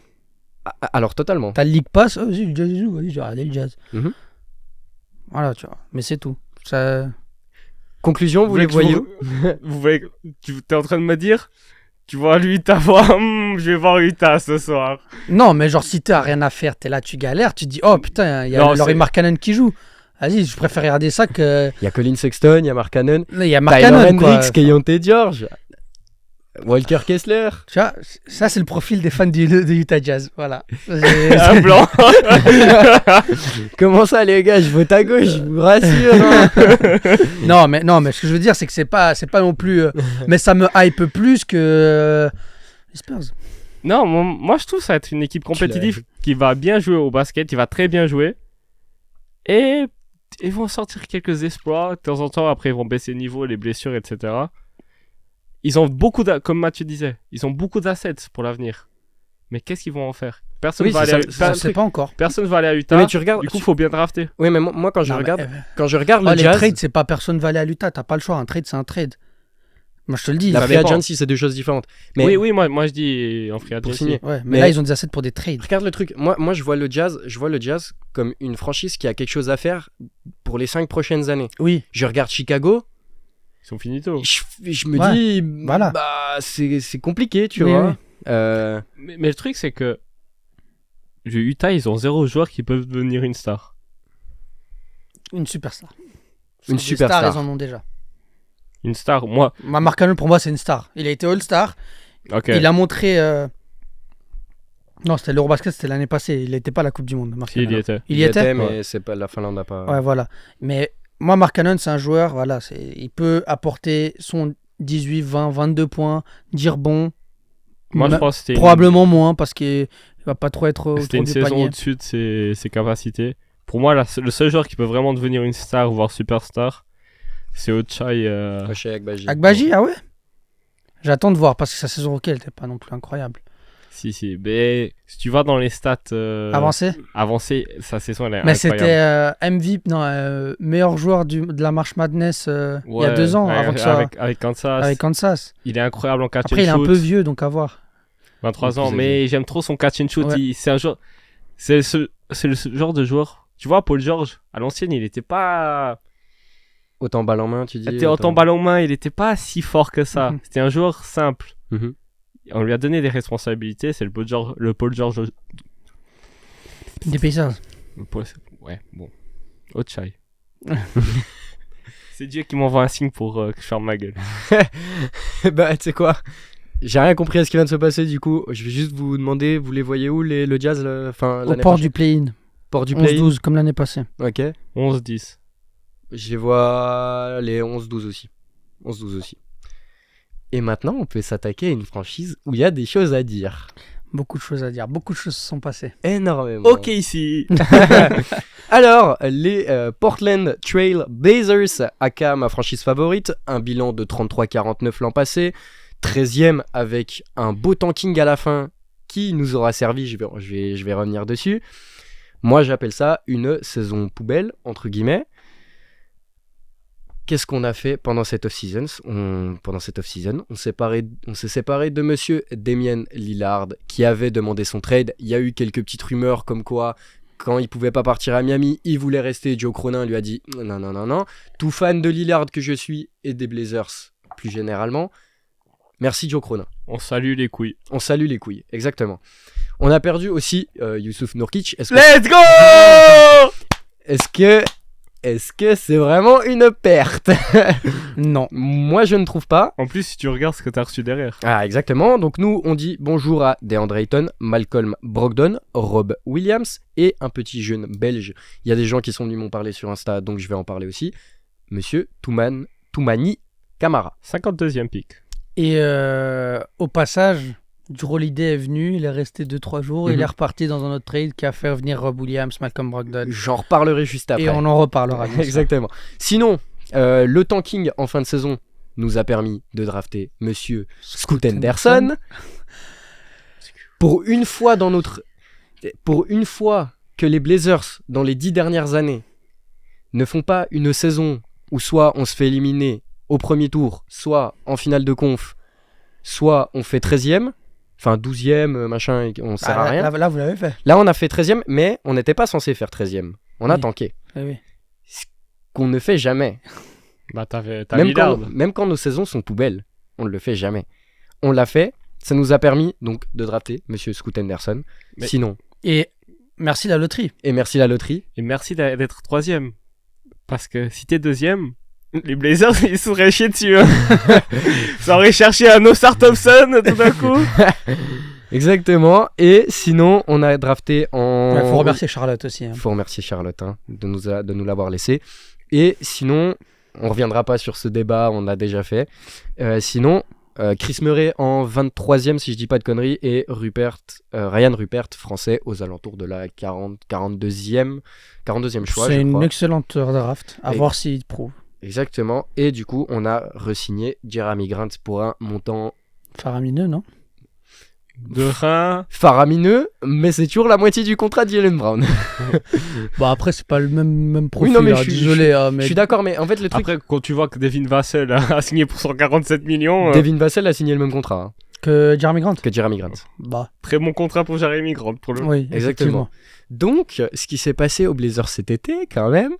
A: Alors totalement.
B: T'as le League Pass, vas-y, le Jazz il joue, vas-y, j'ai regardé le Jazz.
A: Mhm.
B: Voilà, tu vois. Mais c'est tout. Ça...
A: Conclusion, vous les voyez où?
C: Tu es en train de me dire, tu vois l'Utah voir, je vais voir Utah ce soir.
B: Non, mais genre, si t'as rien à faire, t'es là, tu galères, tu te dis, oh putain, il y a
C: Non,
B: Lauri
C: c'est-
B: Markkanen qui joue. Vas-y, je préfère regarder ça que.
A: Il y a Colin Sexton, il y a Mark Cannon,
B: Il y a
A: Tyler
B: Markkanen, quoi.
A: Hendricks, Keyonte George, Walker Kessler.
B: Tu vois, ça, c'est le profil des fans de Utah Jazz. Voilà.
C: Un blanc.
A: Comment ça les gars, je vote à gauche, je vous rassure. hein.
B: non, mais ce que je veux dire, c'est que c'est pas non plus. Mais ça me hype plus que. Les Spurs.
C: Non, moi je trouve ça va être une équipe compétitive qui va bien jouer au basket, qui va très bien jouer. Et ils vont sortir quelques exploits. De temps en temps, après, ils vont baisser le niveau, les blessures, etc. Ils ont comme Mathieu disait, ils ont beaucoup d'assets pour l'avenir. Mais qu'est-ce qu'ils vont en faire? Personne
A: Oui,
C: va
A: c'est
C: aller
A: ça,
B: Je sais pas encore.
C: Personne va aller à Utah.
A: Mais tu regardes.
C: Du coup, faut bien drafter.
A: Oui, mais moi quand je
B: Non, mais,
A: regarde, quand je regarde
B: oh,
A: le
B: les
A: Jazz,
B: trades, c'est pas personne va aller à l'Utah. T'as pas le choix. Un trade, c'est un trade. Moi, je te le dis.
A: la
C: ça
A: free
C: dépend.
A: agency, c'est deux choses différentes. Mais
C: Oui, moi je dis en free
A: pour
C: agency.
A: signer.
B: Ouais, mais,
A: Mais-
B: là, ils ont des assets pour des trades.
A: Regarde le truc. Moi, je vois le Jazz comme une franchise qui a quelque chose à faire pour les 5 prochaines années.
B: Oui.
A: Je regarde Chicago,
C: Ils sont finito.
A: je me
B: Ouais,
A: dis,
B: voilà.
A: bah, c'est compliqué, tu
B: Oui,
A: vois.
B: oui.
C: Mais le truc, c'est que Utah, ils ont 0 joueur qui peuvent devenir une star.
B: Une superstar.
A: Une
B: Des
A: superstar.
B: stars, ils en ont déjà.
C: Une star, moi.
B: Markkanen, pour moi, c'est une star. Il a été All-Star.
C: Ok.
B: Il a montré. Non, c'était l'Eurobasket, c'était l'année passée. Il n'était pas à la Coupe du Monde.
C: Si,
B: Markkanen.
C: il y était.
B: Il y était.
A: mais c'est pas la Finlande n'a pas.
B: Ouais, voilà. Mais moi, Markkanen, c'est un joueur, voilà, il peut apporter son 18, 20, 22 points, dire bon.
C: Moi, je pense que c'était
B: Probablement moins parce qu'il va pas trop être
C: c'était
B: autour
C: une
B: du
C: saison
B: panier.
C: au-dessus de ses capacités. Pour moi, le seul joueur qui peut vraiment devenir une star, voire superstar, c'est Ochai.
A: Ochai Agbaji.
B: Agbaji, ah ouais. J'attends de voir parce que sa saison rookie, elle n'était pas non plus incroyable.
C: Si. Mais si tu vas dans les stats
B: Avancé.
C: sa saison, elle est
B: Mais
C: incroyable.
B: c'était MVP, non, meilleur joueur de la March Madness il y a 2 ans avant que ça.
C: Avec Kansas.
B: Avec Kansas.
C: Il est incroyable en catch
B: Après, il est
C: and
B: un
C: shoot.
B: peu vieux, donc à voir.
C: 23 ans,
A: Plus
C: mais j'aime trop son catch and shoot.
B: Ouais.
C: C'est un joueur. C'est le genre de joueur. Tu vois, Paul George, à l'ancienne, il était pas.
A: Autant balle en main, tu dis.
C: Il était autant balle en main, il était pas si fort que ça.
B: Mhm.
C: C'était un joueur simple.
A: Mhm.
C: On lui a donné des responsabilités. C'est le Paul George.
B: Des Pacers.
C: Ouais, bon. Ochai. C'est Dieu qui m'envoie un signe pour que je ferme ma gueule.
A: Bah, tu sais quoi? J'ai rien compris à ce qui vient de se passer, du coup, je vais juste vous demander, vous les voyez où, le Jazz, enfin,
B: Au port du play-in.
A: port du play.
B: 11-12, comme l'année passée.
A: Ok.
C: 11-10.
A: Je les vois les 11-12 aussi. 11-12 aussi. Et maintenant, on peut s'attaquer à une franchise où il y a des choses à dire.
B: Beaucoup de choses à dire. Beaucoup de choses se sont passées.
A: Énormément.
C: Ok, ici.
A: Alors, les Portland Trail Blazers, aka ma franchise favorite, un bilan de 33-49 l'an passé, 13e avec un beau tanking à la fin qui nous aura servi, je vais revenir dessus. Moi, j'appelle ça une saison poubelle, entre guillemets. Qu'est-ce qu'on a fait pendant cette off-season ? On s'est séparé de monsieur Damian Lillard qui avait demandé son trade. Il y a eu quelques petites rumeurs comme quoi, quand il pouvait pas partir à Miami, il voulait rester. Joe Cronin lui a dit non. Tout fan de Lillard que je suis et des Blazers plus généralement, merci Joe Cronin.
C: On salue les couilles.
A: On salue les couilles, exactement. On a perdu aussi Youssouf Nourkic.
C: Let's go!
A: Est-ce que c'est vraiment une perte ?
B: Non.
A: Moi, je ne trouve pas.
C: En plus, si tu regardes ce que t'as reçu derrière.
A: Ah, exactement. Donc, nous, on dit bonjour à DeAndre Ayton, Malcolm Brogdon, Rob Williams et un petit jeune belge. Il y a des gens qui sont venus m'en parler sur Insta, donc je vais en parler aussi. Monsieur Toumani Camara.
C: 52e pick.
B: Et au passage, Jrue Holiday est venu, il est resté 2-3 jours, il est reparti dans un autre trade qui a fait venir Rob Williams, Malcolm Brogdon.
A: J'en reparlerai juste après.
B: Et on en reparlera.
A: Exactement. Sinon, le tanking en fin de saison nous a permis de drafter Monsieur Scoot Henderson. Pour une fois que les Blazers, dans les 10 dernières années, ne font pas une saison où soit on se fait éliminer au premier tour, soit en finale de conf, soit on fait 13e, enfin 12e, machin, et on sert à rien.
B: Là, vous l'avez fait.
A: Là, on a fait 13e, mais on n'était pas censé faire 13e. On a
B: Oui.
A: tanké.
B: Oui.
A: Ce qu'on ne fait jamais.
C: Bah, t'as
A: Même
C: Lillard.
A: quand nos saisons sont poubelles, on ne le fait jamais. On l'a fait, ça nous a permis donc de drafter Monsieur Scoot Henderson.
C: Mais-
A: Sinon,
B: Et merci la loterie.
A: et merci la loterie.
C: Et merci d'être 3e. Parce que si t'es 2e, les Blazers, ils se seraient chiés dessus. Hein. Ça aurait cherché un Osar Thompson tout d'un coup.
A: Exactement. Et sinon, on a drafté en...
B: Il faut remercier Charlotte aussi. Hein.
A: Faut remercier Charlotte de nous l'avoir laissé. Et sinon, on reviendra pas sur ce débat, on l'a déjà fait. Sinon, Chris Murray en 23e, si je dis pas de conneries, et Ryan Rupert, français, aux alentours de la 42e choix,
B: C'est
A: je
B: une
A: crois.
B: excellente draft. À
A: Et-
B: voir s'il prouve.
A: Exactement. Et du coup, on a re-signé Jeremy Grant pour un montant
B: Faramineux, non?
C: De rein.
A: faramineux, mais c'est toujours la moitié du contrat de Jaylen Brown.
B: Bon, après, c'est pas le même profil.
A: non, mais
B: hein,
A: je suis-
B: désolé. hein, mais
A: Je suis d'accord, mais en fait, le truc...
C: Après, quand tu vois que Devin Vassell a signé pour 147 millions,
A: Devin Vassell a signé le même contrat hein,
B: que Jeremy Grant.
A: que Jeremy Grant.
B: Bah,
C: très bon contrat pour Jeremy Grant pour le
B: oui,
A: Exactement. Donc, ce qui s'est passé aux Blazers cet été, quand même,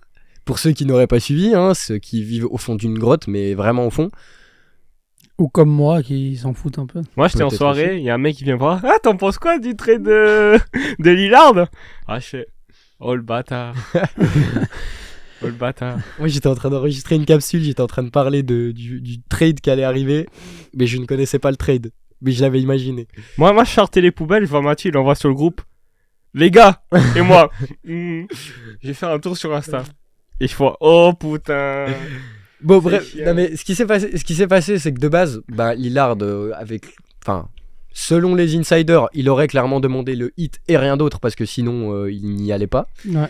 A: pour ceux qui n'auraient pas suivi, hein, ceux qui vivent au fond d'une grotte, mais vraiment au fond,
B: Ou comme moi, qui s'en foutent un peu.
C: Moi, j'étais en
A: Peut-être
C: soirée, il y a un mec qui vient me voir. Ah, t'en penses quoi du trade de Lillard? Ah, je fais. Oh le bâtard. Oh le bâtard.
A: moi j'étais en train d'enregistrer une capsule, j'étais en train de parler du trade qui allait arriver, mais je ne connaissais pas le trade, mais je l'avais imaginé.
C: Moi, je sortais les poubelles, je vois Mathieu, il envoie sur le groupe. Les gars! Et moi, j'ai fait un tour sur Insta. Et je vois, oh putain.
A: Bon,
C: C'est
A: bref,
C: chiant.
A: non, mais ce qui s'est passé, c'est que de base, bah, Lillard, selon les insiders, il aurait clairement demandé le hit et rien d'autre parce que sinon il n'y allait pas.
B: Ouais.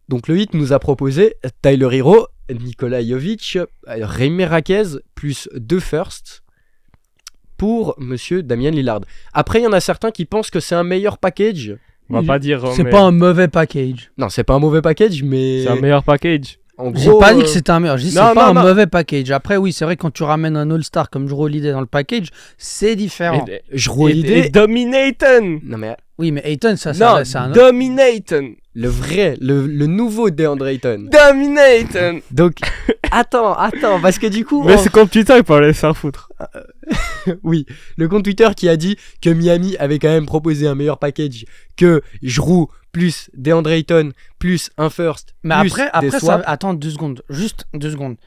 A: Donc le hit nous a proposé Tyler Hero, Nikola Jovic, Rémi Raquez plus 2 firsts pour Monsieur Damian Lillard. Après, il y en a certains qui pensent que c'est un meilleur package.
C: On va pas dire.
B: C'est
C: mais
B: pas un mauvais package.
A: Non, c'est pas un mauvais package, mais
C: C'est un meilleur package.
A: en
B: J'ai
A: gros,
B: pas dit que c'était un meilleur. J'ai dit
C: non,
B: c'est pas
C: non,
B: un
C: non.
B: mauvais package. Après, oui, c'est vrai que quand tu ramènes un All-Star comme Jrue Holiday dans le package, c'est différent.
A: Jrue
C: Et
A: Holiday.
C: Dominaton.
A: Non mais
B: Oui, mais Ayton, ça
C: Non,
B: c'est un.
C: Dominaton.
A: le vrai, le nouveau DeAndre Ayton.
C: Dominaton.
A: Donc attends, parce que du coup,
C: Mais c'est comme Twitter, il peut aller se faire foutre.
A: oui, le compte Twitter qui a dit que Miami avait quand même proposé un meilleur package que Jrue plus DeAndre Ayton plus un first.
B: Mais
A: plus
B: après
A: des
B: ça.
A: swaps.
B: Attends 2 secondes. Juste 2 secondes.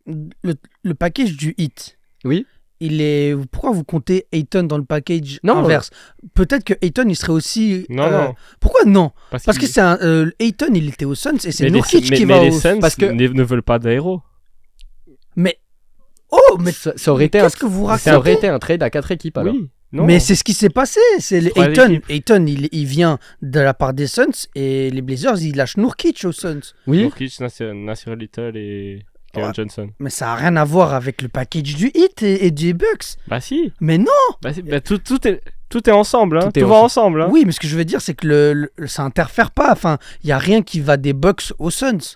B: Le package du hit.
A: Oui.
B: Il est. Pourquoi vous comptez Ayton dans le package
A: Non.
B: inverse? Peut-être que Ayton il serait aussi.
C: Non.
B: Pourquoi non? Parce que
C: qu'il-
B: c'est un. Ayton il était aux Suns et c'est
C: mais
B: Nurkic
C: les,
B: qui
C: mais
B: va
C: les
B: au.
C: Suns
A: parce que-
C: ne veulent pas d'aéro.
B: Mais. Oh, mais.
A: Ça aurait été un,
B: Qu'est-ce que vous
A: ça aurait
B: racontez?
A: été un trade à 4 équipes alors.
C: Oui. Non.
B: Mais c'est ce qui s'est passé. C'est les
C: Trois
B: Ayton.
C: équipes.
B: Ayton, il vient de la part des Suns et les Blazers, ils lâchent Nurkic aux Suns.
A: Oui.
C: Nurkic, Nasir Little et Kevin
B: Ouais.
C: Johnson.
B: Mais ça a rien à voir avec le package du Heat et des Bucks.
C: Bah si.
B: Mais non.
C: Bah, tout est ensemble. Hein.
A: Tout est
C: Tout va ensemble. Hein.
B: Oui, mais ce que je veux dire, c'est que ça interfère pas. Enfin, il y a rien qui va des Bucks aux Suns.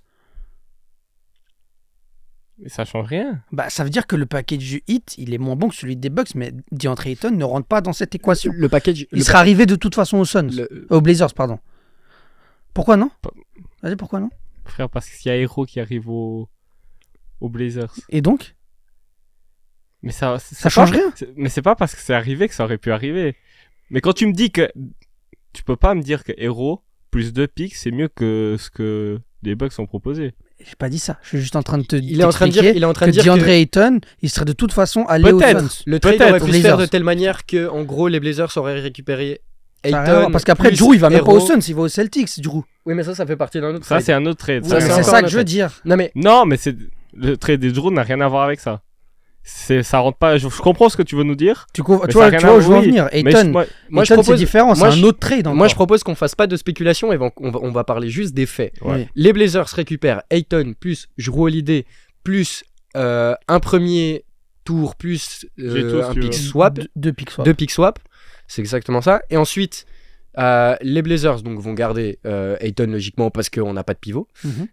C: Mais ça change rien.
B: Bah, ça veut dire que le package du Heat, il est moins bon que celui des Bucks, mais DeAndre Ayton ne rentre pas dans cette équation.
A: Le package.
B: Il serait arrivé de toute façon aux Suns. Aux Blazers, pardon. Pourquoi non? Vas-y, pourquoi non?
C: Frère, parce qu'il y a Hero qui arrive aux Blazers.
B: Et donc?
C: Mais ça
B: change rien.
C: Mais c'est pas parce que c'est arrivé que ça aurait pu arriver. Mais quand tu me dis que... Tu peux pas me dire que Hero plus 2 picks, c'est mieux que ce que les Bucks ont proposé.
B: J'ai pas dit ça. Je suis juste en train de te
A: Il est en train de dire,
B: t'expliquer
A: il est en train
B: que
A: de dire
B: DeAndre
A: que
B: Ayton, il serait de toute façon allé aux
C: Peut-être.
B: Suns.
A: le trade
C: Peut-être
A: aurait pu
B: aux
A: se faire de
B: Blazers.
A: telle manière que, en gros, les Blazers auraient récupéré
B: Ça a rien à voir,
A: Ayton.
B: parce qu'appe
A: plus
B: Drew, il va même pas aux
A: Hero.
B: Suns, il va aux Celtics, Drew.
A: Oui, mais ça fait partie d'un autre
C: Ça,
A: trade.
C: c'est un autre trade.
A: Oui,
C: Ça,
A: mais
B: c'est
A: c'est
C: c'est
A: encore
B: ça
A: un
B: que je veux
A: autre
B: dire.
A: Non, mais
C: Non, mais c'est le trade des Drew n'a rien à voir avec ça. Ça rentre pas. Je comprends ce que tu veux nous dire.
B: Tu
C: Mais
B: vois
C: ça a rien à
B: où je veux en
C: oui,
B: venir.
C: Mais
B: Ayton,
C: moi,
A: moi, je
B: Ayton, c'est
A: propose.
B: différent, c'est
A: moi,
B: un
A: je-
B: autre trade encore.
A: Moi, je propose qu'on fasse pas de spéculation et on va parler juste des faits.
C: Ouais.
B: Oui.
A: Les Blazers récupèrent Ayton plus Jrue Holiday plus un premier tour plus
C: J'ai tout, si
A: un
C: tu
A: pick
C: veux.
A: swap,
B: Deux pick swap.
A: deux pick swap. C'est exactement ça. Et ensuite, les Blazers donc, vont garder Ayton logiquement parce qu'on n'a pas de pivot.
B: Mhm.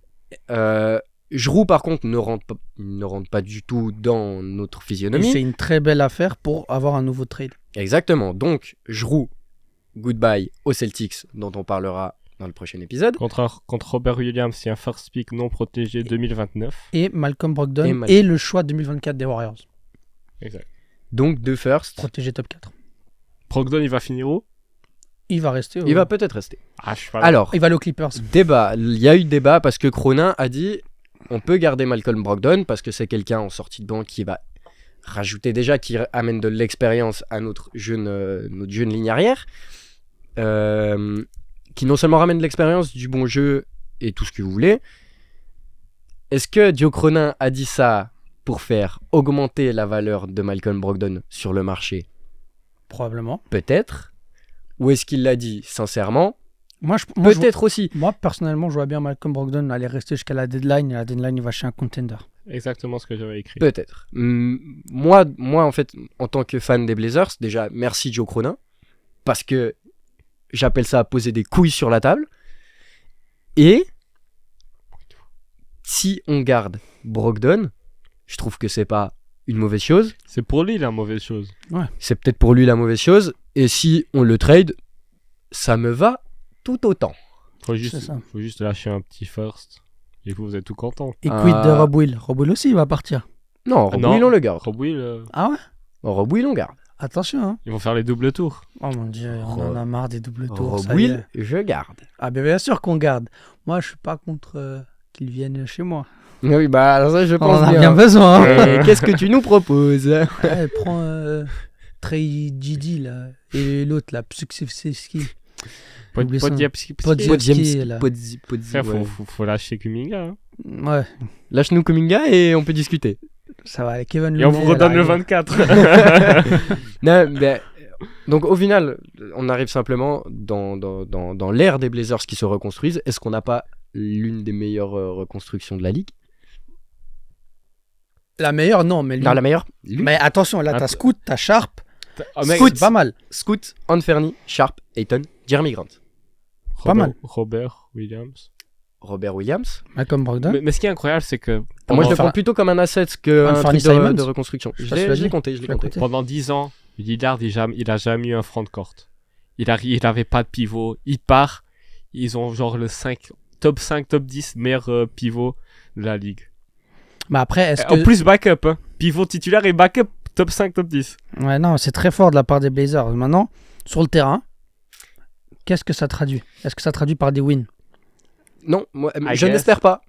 A: Jrue par contre ne rentre pas du tout dans notre
B: Et
A: physionomie.
B: c'est une très belle affaire pour avoir un nouveau trade.
A: Exactement. Donc Jrue, goodbye aux Celtics dont on parlera dans le prochain épisode.
C: contre Robert Williams, c'est un first pick non protégé 2029.
B: Et Malcolm Brogdon
A: Et
B: et le choix 2024 des Warriors.
C: Exact.
A: Donc deux first.
B: Protégé top 4.
C: Brogdon, il va finir où?
B: Il va rester.
A: Il va peut-être rester.
C: Ah, je suis pas
A: Alors,
B: Il va aller aux Clippers.
A: débat. Il y a eu débat parce que Cronin a dit on peut garder Malcolm Brogdon parce que c'est quelqu'un en sortie de banc qui va rajouter déjà, qui amène de l'expérience à notre jeune ligne arrière, qui non seulement ramène de l'expérience, du bon jeu et tout ce que vous voulez. Est-ce que Dio Cronin a dit ça pour faire augmenter la valeur de Malcolm Brogdon sur le marché?
B: Probablement.
A: Peut-être. Ou est-ce qu'il l'a dit sincèrement?
B: Moi,
A: Peut-être aussi.
B: Moi, personnellement, je vois bien Malcolm Brogdon aller rester jusqu'à la deadline. Et la deadline, il va chez un contender.
C: exactement ce que j'avais écrit.
A: Peut-être. Moi, en fait, en tant que fan des Blazers, déjà, merci Joe Cronin. Parce que j'appelle ça poser des couilles sur la table. Et si on garde Brogdon, je trouve que c'est pas une mauvaise chose.
C: C'est pour lui la mauvaise chose.
A: C'est peut-être pour lui la mauvaise chose. Et si on le trade, ça me va tout autant.
C: Faut
B: C'est ça.
C: juste lâcher un petit first. Et vous êtes tout content.
B: Et quid de Rob Will? Rob Will aussi, il va partir.
A: Non, Rob
C: non.
A: Will, on le garde.
C: Rob Will,
B: Ah ouais?
A: Rob Will, on garde.
B: Attention, hein.
C: ils vont faire les doubles tours.
B: Oh mon dieu, on en a marre des doubles tours.
A: Rob
B: ça y
A: Will,
B: est.
A: je garde.
B: Ah, ben bien sûr qu'on garde. Moi, je suis pas contre qu'ils viennent chez moi.
A: Oui, bah alors ça, je
B: On
A: pense
B: en a
A: bien.
B: bien besoin.
A: Et qu'est-ce que tu nous proposes?
B: Ouais, prends Trey Gidi là et l'autre là, Psuksevski. Oublie ça. Podziemski, là.
C: Frère,
A: ouais.
C: faut lâcher Kuminga. Hein.
B: Ouais,
A: Lâche-nous Kuminga et on peut discuter.
B: ça va. Kevin
C: Et on
B: Looney,
C: vous redonne
B: elle
C: le
B: arrive.
C: 24.
A: Non, mais, donc au final, on arrive simplement dans l'ère des Blazers qui se reconstruisent. Est-ce qu'on n'a pas l'une des meilleures reconstructions de la ligue?
B: La meilleure, non, mais lui.
A: Non, la meilleure. Lui.
B: Mais attention, là, t'as
C: Attends.
B: Scoot, t'as Sharp.
C: Oh, mec,
B: Scoot, c'est pas mal.
A: Scoot, Anferny, Sharp, Ayton, Jeremy Grant,
B: pas mal.
C: Robert Williams.
A: Robert Williams.
B: Malcolm Brogdon.
C: Mais ce qui est incroyable, c'est que
A: Moi, je le
B: Enfin,
A: prends plutôt comme un asset qu'un
B: Anthony
A: truc
B: Simons.
A: de reconstruction. Je
B: sais pas si tu
A: l'ai
B: l'as
A: je l'ai
B: dit.
A: compté, je l'ai
B: Tu l'as
A: compté.
B: compté.
C: pendant 10 ans, Lillard, il a jamais eu un front de court. Il avait pas de pivot. Il part. Ils ont genre le top 5, top 10 meilleurs pivots de la ligue.
B: Mais après, est-ce
C: En
B: que.
C: plus, backup. Hein. Pivot titulaire et backup, top 5, top 10.
B: Ouais, non, c'est très fort de la part des Blazers. Maintenant, sur le terrain, qu'est-ce que ça traduit? Est-ce que ça traduit par des wins?
A: Non, moi,
C: I
A: je
C: guess.
A: n'espère pas.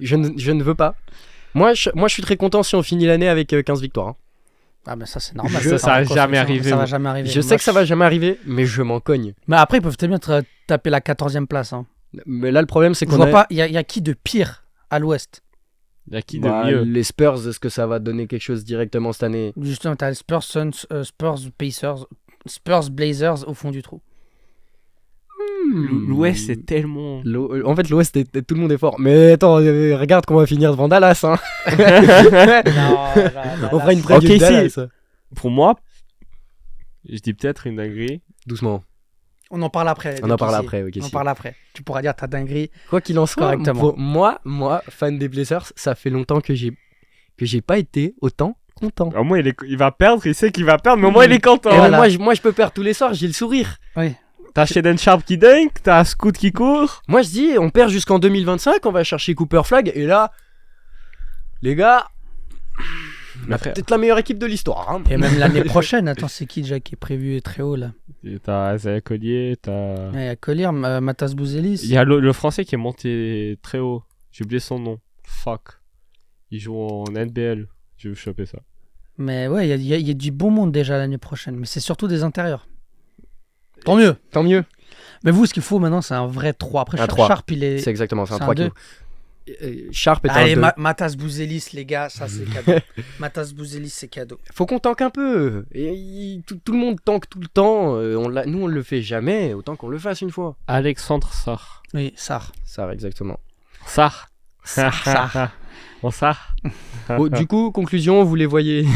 A: je ne veux pas. Moi, je suis très content si on finit l'année avec 15 victoires. Hein.
B: Ah, ben ça, c'est normal.
A: Je-
B: c'est
C: ça va
B: en
C: jamais
B: reconstruction.
C: arriver,
B: Ça va
C: moi.
B: jamais arriver.
A: Je sais que ça va jamais arriver, mais je m'en cogne.
B: Mais après, ils peuvent très bien taper la 14e place. Hein.
A: Mais là, le problème, c'est
B: Je
A: qu'on
B: vois
A: a
B: pas, il y a qui de pire à l'ouest?
C: Il y a qui de
A: bah,
C: mieux?
A: les Spurs. Est-ce que ça va donner quelque chose directement cette année?
B: Justement, t'as les Spurs, Suns, Spurs, Pacers, Spurs, Blazers au fond du trou.
C: L'Ouest, c'est tellement.
A: En fait, l'Ouest, tout le monde est fort. Mais attends, regarde qu'on va finir devant Dallas. Hein. On fera une preview
C: Ok,
A: de Dallas.
C: Pour moi, je dis peut-être une dinguerie.
A: Doucement.
B: On en parle après.
A: On en parle
B: Casey.
A: après, ok.
B: On en parle après. Tu pourras dire ta dinguerie.
A: Quoi qu'il en soit,
B: Correctement.
A: moi, fan des Blazers, ça fait longtemps que j'ai pas été autant content.
C: Au moins, il va perdre, il sait qu'il va perdre, mais au moins, il est content.
A: Et
B: voilà.
A: moi, je peux perdre tous les soirs, j'ai le sourire.
B: Oui.
C: T'as Shaedon Sharpe qui dunk, t'as Scoot qui court.
A: Moi, je dis, on perd jusqu'en 2025, on va chercher Cooper Flag, et là, les gars,
C: Mais frère,
A: peut-être la meilleure équipe de l'histoire. Hein.
B: Et même l'année prochaine, attends, c'est qui déjà qui est prévu très haut là?
C: t'as Isaiah Collier, t'as.
B: Il y a Collier, Matas Bouzelis.
C: Il y a le français qui est monté très haut. J'ai oublié son nom. Fuck. Il joue en NBL. Je vais vous choper ça.
B: Mais ouais, il y a du bon monde déjà l'année prochaine. Mais c'est surtout des intérieurs. Tant mieux.
A: Tant mieux.
B: Mais vous, ce qu'il faut maintenant, c'est un vrai 3. Après,
A: Un 3.
B: Sharp, il est.
A: C'est exactement, c'est un
B: c'est
A: 3
B: un 2.
A: Sharp est
B: Allez,
A: un 2.
B: Matas Bouzelis, les gars, ça c'est cadeau. Matas Bouzelis, c'est cadeau.
A: Faut qu'on tanque un peu. Et tout le monde tanque tout le temps. Nous, on le fait jamais. Autant qu'on le fasse une fois.
C: Alexandre Sarr.
B: Oui, Sar.
A: Ça, exactement.
C: Sarr.
B: Sarr.
C: Bon, Sarr.
A: Bon, du coup, conclusion, vous les voyez.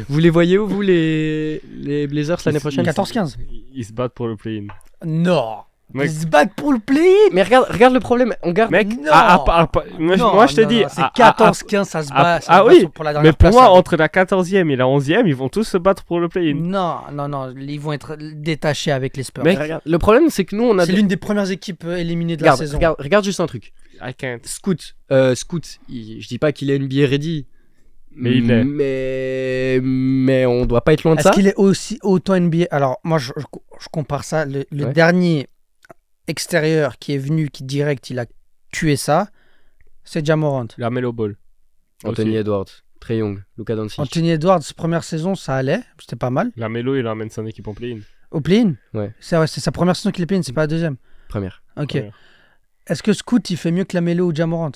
A: Vous les voyez où, vous, les Blazers l'année prochaine
B: 14-15.
C: Ils se battent pour le play-in.
B: Non.
C: Mec.
B: Ils se battent pour le play-in.
A: Mais regarde le problème. On garde.
C: Mec,
B: Non.
C: moi je te dis.
B: C'est 14-15, ça se bat. ça se bat
C: oui,
B: pour la
C: mais
B: dernière
C: pour
B: place.
C: moi, entre la 14e et la 11e, ils vont tous se battre pour le play-in.
B: Non, ils vont être détachés avec les Spurs.
C: Mec,
A: Regarde, le problème, c'est que nous, on a.
B: C'est l'une des premières équipes éliminées de la saison.
A: Regarde juste un truc.
C: I can't.
A: Scoot, je dis pas qu'il est NBA ready.
C: Mais il est.
A: Mais on doit pas être loin de
B: Est-ce
A: ça.
B: qu'il est aussi autant NBA? Alors, moi, je compare ça. Le
A: Ouais.
B: dernier extérieur qui est venu, qui direct, il a tué ça, c'est Ja Morant.
C: La Melo Ball.
A: Anthony
C: Aussi.
A: Edwards, Trae Young, Luka Doncic.
B: Anthony Edwards, première saison, ça allait, c'était pas mal.
C: La Melo, il amène son équipe en play-in.
B: Au play-in?
A: Ouais.
B: C'est sa première saison qu'il est play-in, c'est pas la deuxième.
A: Première.
B: Ok.
C: Première.
B: Est-ce que Scoot, il fait mieux que la Melo ou Ja Morant?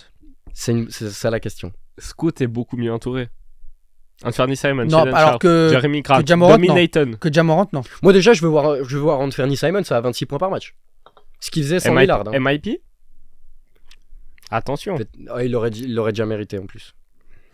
A: C'est ça la question.
C: Scoot est beaucoup mieux entouré. Anthony Simons,
B: Non,
C: Shaedon
B: alors
C: Sharpe,
B: que
C: Jeremy Grant,
B: Ja Morant,
C: Dominic
B: non.
C: Ayton,
B: Que Ja Morant, non.
A: Moi, déjà, je veux voir Anthony Simons à 26 points par match. Ce qu'il faisait sans Lillard. Hein.
C: MIP. Attention.
A: Il l'aurait déjà mérité en plus.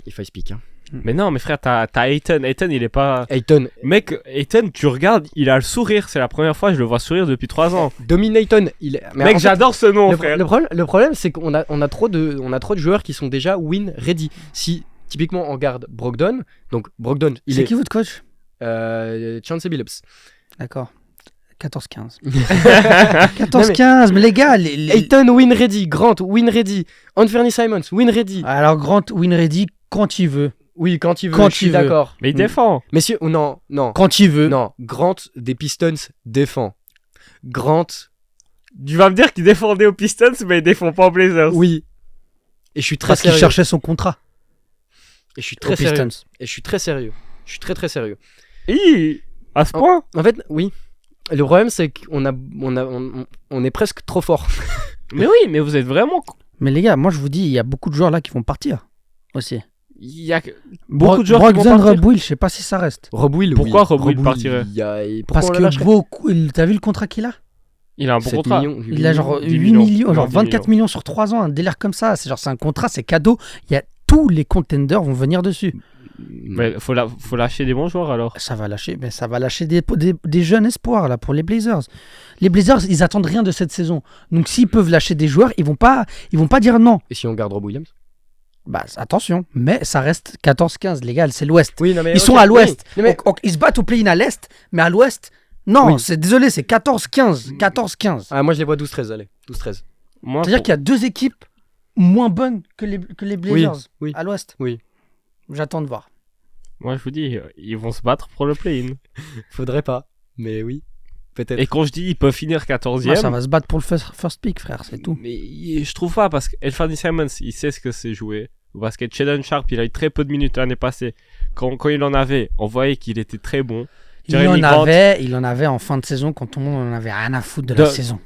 A: If I speak. Hein.
C: Mais non, mais frère, t'as Ayton. Ayton, il est pas.
A: Ayton.
C: Mec, Ayton, tu regardes, il a le sourire. C'est la première fois que je le vois sourire depuis 3 ans.
A: Dominaton. Mais en
C: Mec,
A: fait,
C: j'adore ce nom,
A: le,
C: frère.
A: le problème, c'est qu'on a trop de joueurs qui sont déjà win ready. Si typiquement on garde Brogdon, donc Brogdon, il
B: C'est
A: est
B: qui votre coach?
A: Chauncey Billups.
B: D'accord. 14-15. 14-15, mais les gars,
A: Ayton win ready, Grant win ready, Anthony Simons win ready.
B: Alors Grant Winready quand il veut.
A: Oui, quand il veut,
B: Quand
A: je suis
B: il veut.
A: d'accord.
C: Mais il défend.
A: Messieurs, non,
B: Quand il veut.
A: non, Grant des Pistons défend. Grant,
C: Tu vas me dire qu'il défendait aux Pistons, mais il défend pas aux Blazers.
A: oui. Et je suis très
B: Parce qu'il
A: sérieux.
B: cherchait son contrat
A: Et je suis
B: aux
A: très sérieux.
B: Pistons.
A: Et je suis très sérieux. Je suis très sérieux.
C: À ce point.
A: En fait, oui. Le problème, c'est qu'on est presque trop fort.
C: Mais oui, mais vous êtes vraiment.
B: Mais les gars, moi je vous dis, il y a beaucoup de joueurs là qui vont partir aussi.
C: Il y a beaucoup de joueurs qui vont
B: Brogdon,
C: partir.
B: Rob Will, je sais pas si ça reste.
A: Rob Will,
C: Pourquoi
A: oui.
C: Rob Will partirait
A: Pourquoi
B: Parce
A: on le
B: que
A: lâcherait
B: beaucoup. T'as vu le contrat qu'il a?
C: Il a un bon
A: 7
C: contrat.
A: millions,
B: Il a genre
C: 10
B: 8
C: millions.
B: millions, genre
C: Non, 10
B: 24 millions sur 3 ans, un délire comme ça. C'est un contrat, c'est cadeau. Il y a tous les contenders vont venir dessus.
C: Mais faut lâcher des bons joueurs alors.
B: Ça va lâcher, mais ça va lâcher des jeunes espoirs là pour les Blazers. Les Blazers, ils attendent rien de cette saison. Donc s'ils peuvent lâcher des joueurs, ils vont pas dire non.
A: Et si on garde Rob Williams?
B: Bah attention, mais ça reste 14-15, les gars, c'est l'Ouest.
A: Oui, non, mais
B: Ils sont à l'Ouest. Donc, ils se battent au play-in à l'Est, mais à l'Ouest, non,
A: Oui.
B: c'est désolé, c'est 14-15. 14-15.
A: Ah, moi je les vois 12-13, allez. 12-13.
C: Moi,
B: C'est-à-dire qu'il y a deux équipes moins bonnes que les Blazers
A: oui.
B: à l'Ouest.
A: Oui.
B: J'attends de voir.
C: moi, je vous dis, ils vont se battre pour le play-in.
A: Faudrait pas. Mais oui. Peut-être.
C: Et quand je dis ils peuvent finir 14e,
B: Ça va se battre pour le first pick, frère, c'est tout.
C: mais je trouve pas parce qu'Anthony Simons, il sait ce que c'est jouer. Au basket, Shaedon Sharpe, il a eu très peu de minutes l'année passée. Quand il en avait, on voyait qu'il était très bon.
B: Il
C: Jeremy
B: en
C: Grant,
B: avait en fin de saison quand tout le monde en avait rien à foutre de la
C: De-
B: saison.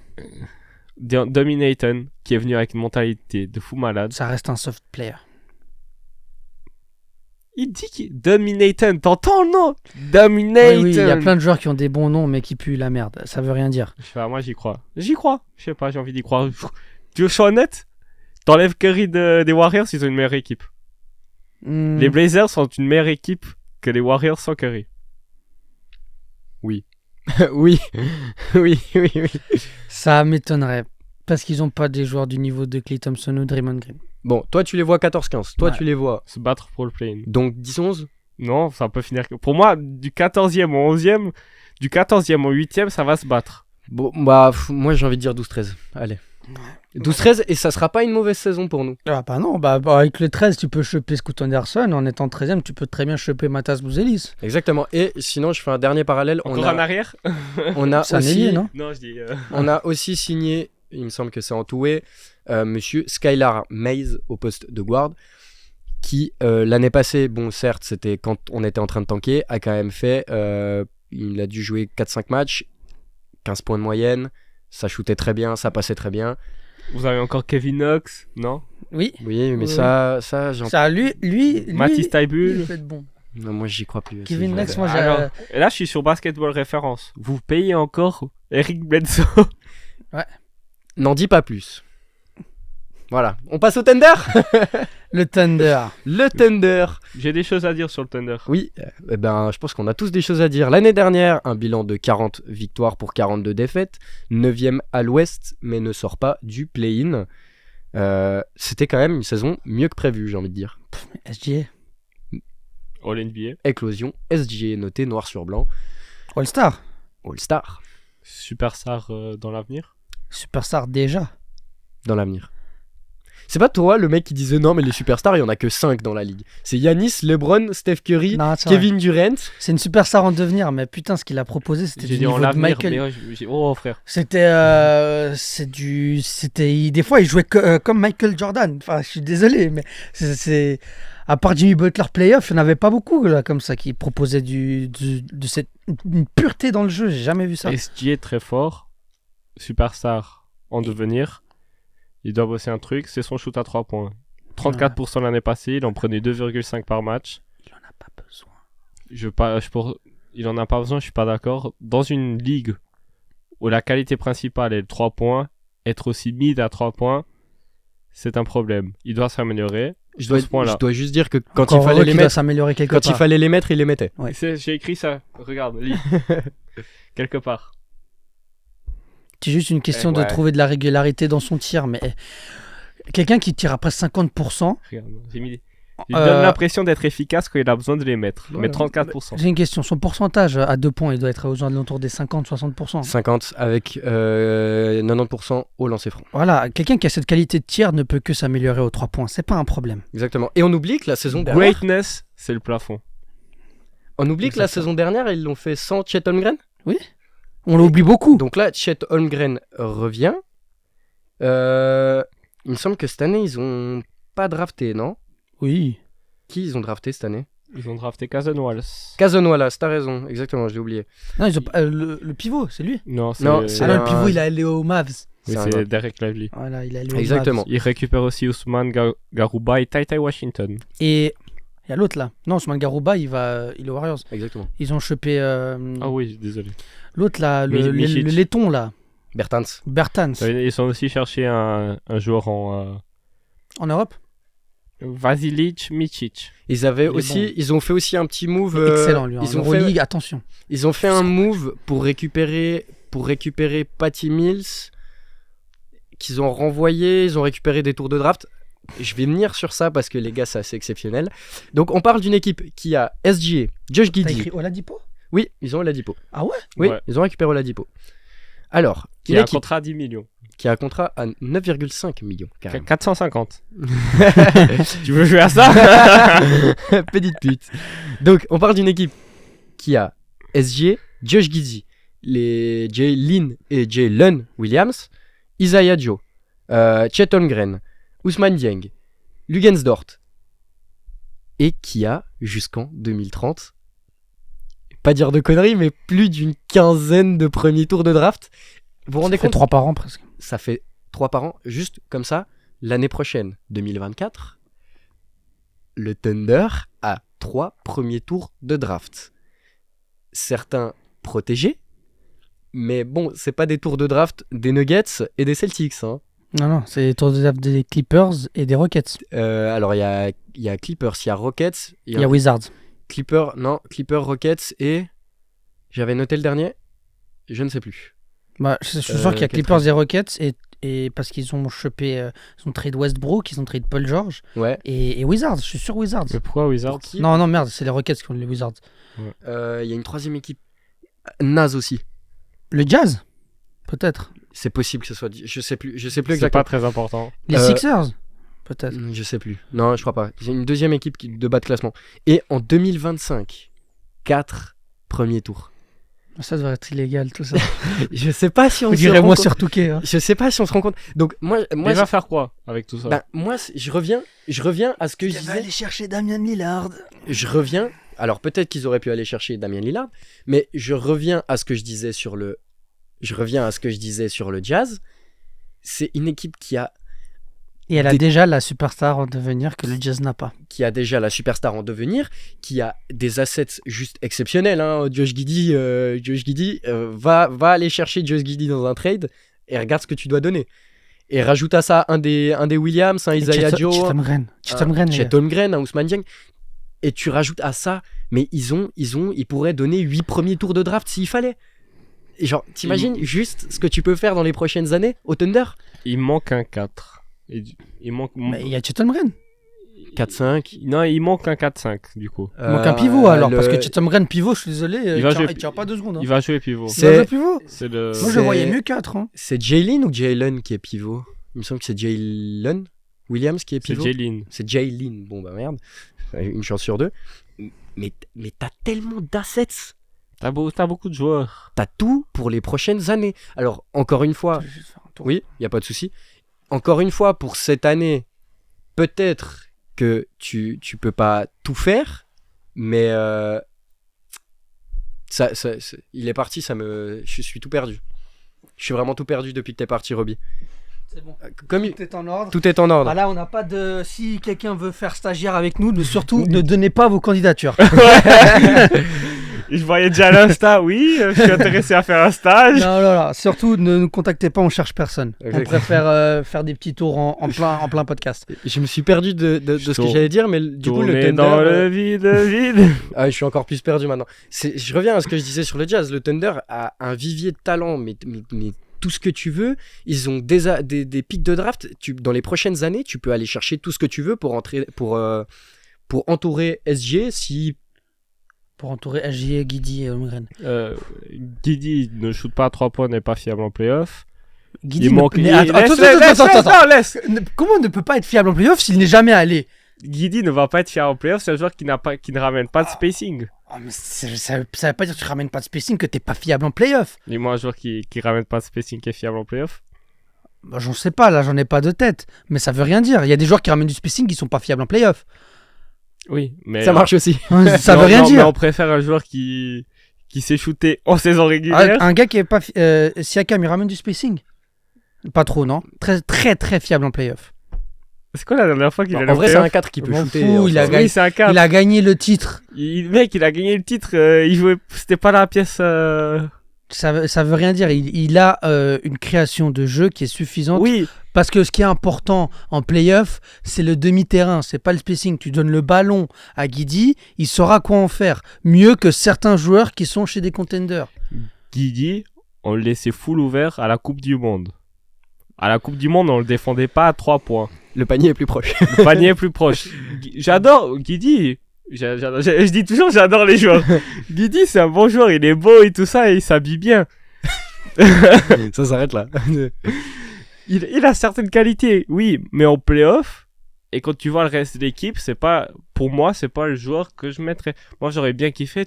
C: Dominaton, qui est venu avec une mentalité de fou malade.
B: Ça reste un soft player.
C: Il dit qu'il Dominaton, t'entends le nom? Dominaton.
B: Oui, il y a plein de joueurs qui ont des bons noms mais qui puent la merde. Ça veut rien dire.
C: Je sais pas, moi j'y crois. J'y crois. Je sais pas, j'ai envie d'y croire. Tu veux que je sois honnête? T'enlèves Curry des Warriors, ils ont une meilleure équipe. Les Blazers sont une meilleure équipe que les Warriors sans Curry.
A: oui. oui. Oui, oui, oui.
B: Ça m'étonnerait. Parce qu'ils ont pas des joueurs du niveau de Klay Thompson ou Draymond Green.
A: Bon, toi, tu les vois 14-15. Toi,
B: Ouais.
A: tu les vois.
C: Se battre pour le play-in.
A: Donc 10-11.
C: Non, ça peut finir. Pour moi, du 14e au 11e, du 14e au 8e, ça va se battre.
A: Bon, bah, moi, j'ai envie de dire 12-13. Allez. 12-13, et ça sera pas une mauvaise saison pour nous.
B: Ah bah non, bah avec le 13, tu peux choper Scoot Anderson. En étant 13e, tu peux très bien choper Matas Bouzelis.
A: Exactement. Et sinon, je fais un dernier parallèle.
C: Encore en arrière?
A: on a
B: C'est un
A: aussi,
B: ailier, non?
C: Non, je dis.
A: on a aussi signé, il me semble que c'est en tout-way, monsieur Skylar Mays au poste de guard, qui l'année passée, bon certes c'était quand on était en train de tanker, a quand même fait, il a dû jouer 4-5 matchs, 15 points de moyenne, ça shootait très bien, ça passait très bien.
C: Vous avez encore Kevin Knox, non?
B: Oui.
A: Oui, mais
B: Oui.
A: ça j'en...
B: Ça, lui,
C: Matisse
B: il
C: Taibul.
B: peut être bon.
A: Non, moi j'y crois plus.
B: Kevin
A: C'est-
B: Knox, moi, j'ai...
C: Alors, et là, je suis sur Basketball Référence. Vous payez encore Eric Bledsoe?
A: N'en dis pas plus. Voilà, on passe au Thunder.
B: Le Thunder.
A: Le Thunder.
C: J'ai des choses à dire sur le Thunder.
A: Oui, eh ben, je pense qu'on a tous des choses à dire. L'année dernière, un bilan de 40 victoires pour 42 défaites, 9e à l'ouest, mais ne sort pas du play-in. C'était quand même une saison mieux que prévue, j'ai envie de dire.
B: SGA.
C: All NBA.
A: Éclosion, SGA noté noir sur blanc,
B: All-Star.
A: All-Star
C: Superstar dans l'avenir.
B: Superstar déjà.
A: dans l'avenir. C'est pas toi le mec qui disait non mais les superstars il y en a que 5 dans la ligue. C'est Giannis, LeBron, Steph Curry,
B: Non, c'est vrai.
A: Kevin Durant.
B: C'est une superstar en devenir, mais putain, ce qu'il a proposé, c'était
C: J'ai
B: du
C: dit en
B: niveau de
C: l'avenir,
B: Michael.
C: mais oh frère.
B: Des fois, il jouait comme Michael Jordan. Enfin, je suis désolé, mais c'est à part Jimmy Butler playoff, il n'y en avait pas beaucoup là comme ça qui proposaient une pureté dans le jeu. J'ai jamais vu ça.
C: SG est très fort. Superstar en devenir. Il doit bosser un truc, c'est son shoot à 3 points. 34% l'année passée, il en prenait 2,5 par match.
B: Il en a pas besoin.
C: Il en a pas besoin, je suis pas d'accord. Dans une ligue où la qualité principale est le 3 points, être aussi mid à 3 points, c'est un problème. Il doit s'améliorer.
A: Je dois,
C: ce point-là.
A: je dois juste dire que quand
B: Encore
A: il fallait
B: heureux
A: les
B: qu'il doit
A: mettre,
B: s'améliorer quelque
A: quand
B: part.
A: il fallait les mettre, il les mettait.
B: Ouais.
C: J'ai écrit ça, regarde, lis. Quelque part.
B: C'est juste une question de
C: ouais.
B: trouver de la régularité dans son tir, mais quelqu'un qui tire à presque 50%.
C: Regarde, il donne l'impression d'être efficace quand il a besoin de les mettre.
A: Voilà.
C: Mais 34%.
B: J'ai une question. Son pourcentage à 2 points, il doit être aux alentours des 50-60%.
A: 50 avec 90% au lancer franc.
B: Voilà, quelqu'un qui a cette qualité de tir ne peut que s'améliorer aux 3 points. C'est pas un problème.
A: Exactement. Et on oublie que la saison dernière,
C: Greatness, c'est le plafond.
A: on oublie que la
B: Exactement.
A: saison dernière, ils l'ont fait sans Chet Holmgren.
B: On l'oublie beaucoup.
A: Donc là, Chet Holmgren revient. Il me semble que cette année, ils ont pas drafté, non?
B: Oui.
A: Qui ils ont drafté cette année?
C: Ils ont drafté Kazan Wallace.
A: Kazon Wallace, t'as raison, exactement, je l'ai oublié.
B: Non, ils ont pas- le pivot, c'est lui.
C: Non, c'est
A: Non, c'est
B: Ah non,
A: un-
B: le pivot, il a allé aux Mavs.
C: oui,
A: c'est un
C: c'est
A: gars.
C: Derek Lively.
B: Voilà, il a allé aux
A: Exactement.
B: Mavs.
C: Il récupère aussi Ousmane Garouba et Tai Tai Washington.
B: Et il y a l'autre là. Non, Ousmane Garouba, il est aux Warriors.
A: Exactement.
B: Ils ont chopé
C: Ah oui, désolé.
B: l'autre là,
C: Michic.
B: le laiton là.
A: Bertans.
B: Bertans.
C: Ils sont aussi cherché un joueur en
B: En Europe.
C: Vasilic Micic.
A: Ils avaient
B: est
A: aussi,
B: bon.
A: ils ont fait aussi un petit move.
B: Excellent lui. En
A: Ils ont fait,
B: Euroleague, attention.
A: ils ont fait un move pour récupérer Patty Mills, qu'ils ont renvoyé. Ils ont récupéré des tours de draft. Je vais venir sur ça parce que les gars, c'est assez exceptionnel. Donc, on parle d'une équipe qui a SGA, Josh
B: T'as
A: Giddey.
B: écrit Oladipo.
A: Oui, ils ont Oladipo.
B: Ah ouais.
A: Oui,
C: Ouais.
A: ils ont récupéré Oladipo. Alors,
C: Qui
A: une
C: a un
A: équipe
C: contrat à 10 millions.
A: qui a un contrat à 9,5 millions. Carrément.
C: 450. Tu veux jouer à ça?
A: Petite pute. Donc, on parle d'une équipe qui a SGA, Josh Giddey, les Jalen et Jalen Williams, Isaiah Joe, Chet Holmgren, Ousmane Dieng, Lugensdort, et qui a jusqu'en 2030, pas dire de conneries, mais plus d'une quinzaine de premiers tours de draft. Vous vous rendez
B: Ça fait
A: compte?
B: 3 par an presque.
A: Ça fait 3 par an, juste comme ça. L'année prochaine, 2024, le Thunder a 3 premiers tours de draft. Certains protégés, mais bon, c'est pas des tours de draft des Nuggets et des Celtics. Hein.
B: Non, c'est les tours de draft des Clippers et des Rockets.
A: Alors, il y a Clippers, il y a Rockets.
B: Il y a Wizards.
A: Clippers, Rockets et... J'avais noté le dernier. Je ne sais plus.
B: Bah, je suis sûr qu'il y a
A: quel
B: Clippers et Rockets et parce qu'ils ont chopé, ils ont trade Westbrook, ils ont trade Paul George
A: Ouais.
B: et Wizards, je suis sûr Wizards.
C: Mais pourquoi Wizards?
A: Pour qui
B: Non, merde, c'est les Rockets qui ont les Wizards.
A: Il y a une troisième équipe. Naze aussi.
B: Le Jazz, peut-être.
A: C'est possible que ce soit... Je sais plus
C: C'est
A: exactement.
C: pas très important.
B: Les Sixers, peut-être.
A: Je sais plus. Non, je crois pas. C'est une deuxième équipe de bas de classement. Et en 2025, 4 premiers tours.
B: Ça devrait être illégal, tout ça.
A: Je sais pas si on
B: On
A: se
B: dirait
A: rend
B: moi
A: compte.
B: sur Touquet. Hein.
A: Je sais pas si on se rend compte. Donc moi
C: Il va faire quoi avec tout ça?
A: je reviens à ce que je disais.
B: aller chercher Damian Lillard.
A: Je reviens. Alors peut-être qu'ils auraient pu aller chercher Damian Lillard, mais je reviens à ce que je disais sur le Jazz. C'est une équipe qui a
B: Et elle a déjà la superstar en devenir que le Jazz n'a pas.
A: déjà la superstar en devenir, qui a des assets juste exceptionnels. Hein. Josh Giddey, va aller chercher Josh Giddey dans un trade et regarde ce que tu dois donner. Et rajoute à ça un des Williams, un Isaiah Joe,
B: Chet Holmgren,
A: Chet Holmgren, un Ousmane Dieng. Et tu rajoutes à ça, mais ils pourraient donner 8 premiers tours de draft s'il fallait. Et genre, t'imagines juste ce que tu peux faire dans les prochaines années au Thunder?
C: Il manque un 4. Il manque...
B: Mais il y a Chet Holmgren.
A: 4-5.
C: Non, il manque un 4-5 du coup.
B: Il manque un pivot alors, parce que Chet Holmgren pivot, je suis désolé, il tient pas 2 secondes. Hein.
C: Il va jouer pivot.
B: Il va jouer pivot.
C: C'est le...
B: Moi je voyais mieux 4. Hein.
A: C'est Jalen ou Jalen qui est pivot? Il me semble que c'est Jalen Williams qui est
C: C'est
A: pivot.
C: Jalen.
A: C'est Jalen. Bon bah merde. Une chance sur 2. Mais t'as tellement d'assets.
C: T'as beaucoup de joueurs.
A: T'as tout pour les prochaines années. Alors, encore une fois,
B: Je vais juste faire un tour.
A: oui, il n'y a pas de souci. Encore une fois, pour cette année, peut-être que tu peux pas tout faire, mais il est parti, je suis tout perdu. Je suis vraiment tout perdu depuis que t'es parti, Roby.
B: C'est bon.
A: Tout
B: est en ordre.
A: tout est en ordre.
B: Ah là, on n'a pas de. Si quelqu'un veut faire stagiaire avec nous, surtout ne donnez pas vos candidatures.
C: Je voyais déjà l'Insta, oui, je suis intéressé à faire un stage.
B: Non, surtout ne nous contactez pas, on cherche personne. On
A: Exactement.
B: préfère faire des petits tours en plein podcast.
A: Je me suis perdu de ce que j'allais dire, mais du coup, le
C: Tourner
A: Thunder...
C: dans le vide.
A: Ah, je suis encore plus perdu maintenant. Je reviens à ce que je disais sur le Jazz. Le Thunder a un vivier de talent, mais tout ce que tu veux. Ils ont des pics de draft. Dans les prochaines années, tu peux aller chercher tout ce que tu veux pour entourer SG si...
B: Pour entourer SGA, Giddey et Holmgren.
C: Giddey ne shoot pas à 3 points, n'est pas fiable en playoff.
B: Giddey
C: Il manque...
B: Attends.
C: Laisse.
B: Comment on ne peut pas être fiable en playoff s'il n'est jamais allé?
C: Giddey ne va pas être fiable en playoff, c'est un joueur qui ne ramène pas de spacing.
B: Oh, mais ça veut pas dire que tu ramènes pas de spacing que t'es pas fiable en playoff.
C: Dis-moi un joueur qui ramène pas de spacing qui est fiable en playoff.
B: Bah, j'en sais pas, là j'en ai pas de tête. Mais ça veut rien dire. Il y a des joueurs qui ramènent du spacing qui sont pas fiables en playoff.
C: Oui, mais...
A: Ça marche aussi.
B: Ça veut rien
C: Mais
B: dire.
C: on préfère un joueur qui s'est shooté en saison régulière.
B: Un gars qui est pas. Siakam, il ramène du spacing? Pas trop, non? Très, très, très fiable en playoff.
C: C'est quoi la dernière fois qu'il a
A: En vrai, c'est un 4 qui peut
B: Je m'en
A: shooter.
B: fous, il a gagné.
C: Oui, c'est un 4.
B: Il a gagné le titre.
C: Mec, il a gagné le titre. Il jouait... C'était pas la pièce...
B: Ça veut rien dire. Il a une création de jeu qui est suffisante.
C: Oui,
B: Parce que ce qui est important en playoff, c'est le demi-terrain, c'est pas le spacing. Tu donnes le ballon à Giddey, il saura quoi en faire. Mieux que certains joueurs qui sont chez des contenders.
C: Giddey, on le laissait full ouvert à la Coupe du Monde. À la Coupe du Monde, on le défendait pas à 3 points.
A: Le panier est plus proche.
C: Le panier est plus proche. J'adore Giddey. Je dis toujours j'adore les joueurs. Giddey, c'est un bon joueur, il est beau et tout ça, et il s'habille bien.
A: Ça s'arrête là.
C: Il a certaines qualités, oui, mais en playoff, et quand tu vois le reste de l'équipe, pour moi, c'est pas le joueur que je mettrais. Moi, j'aurais bien kiffé,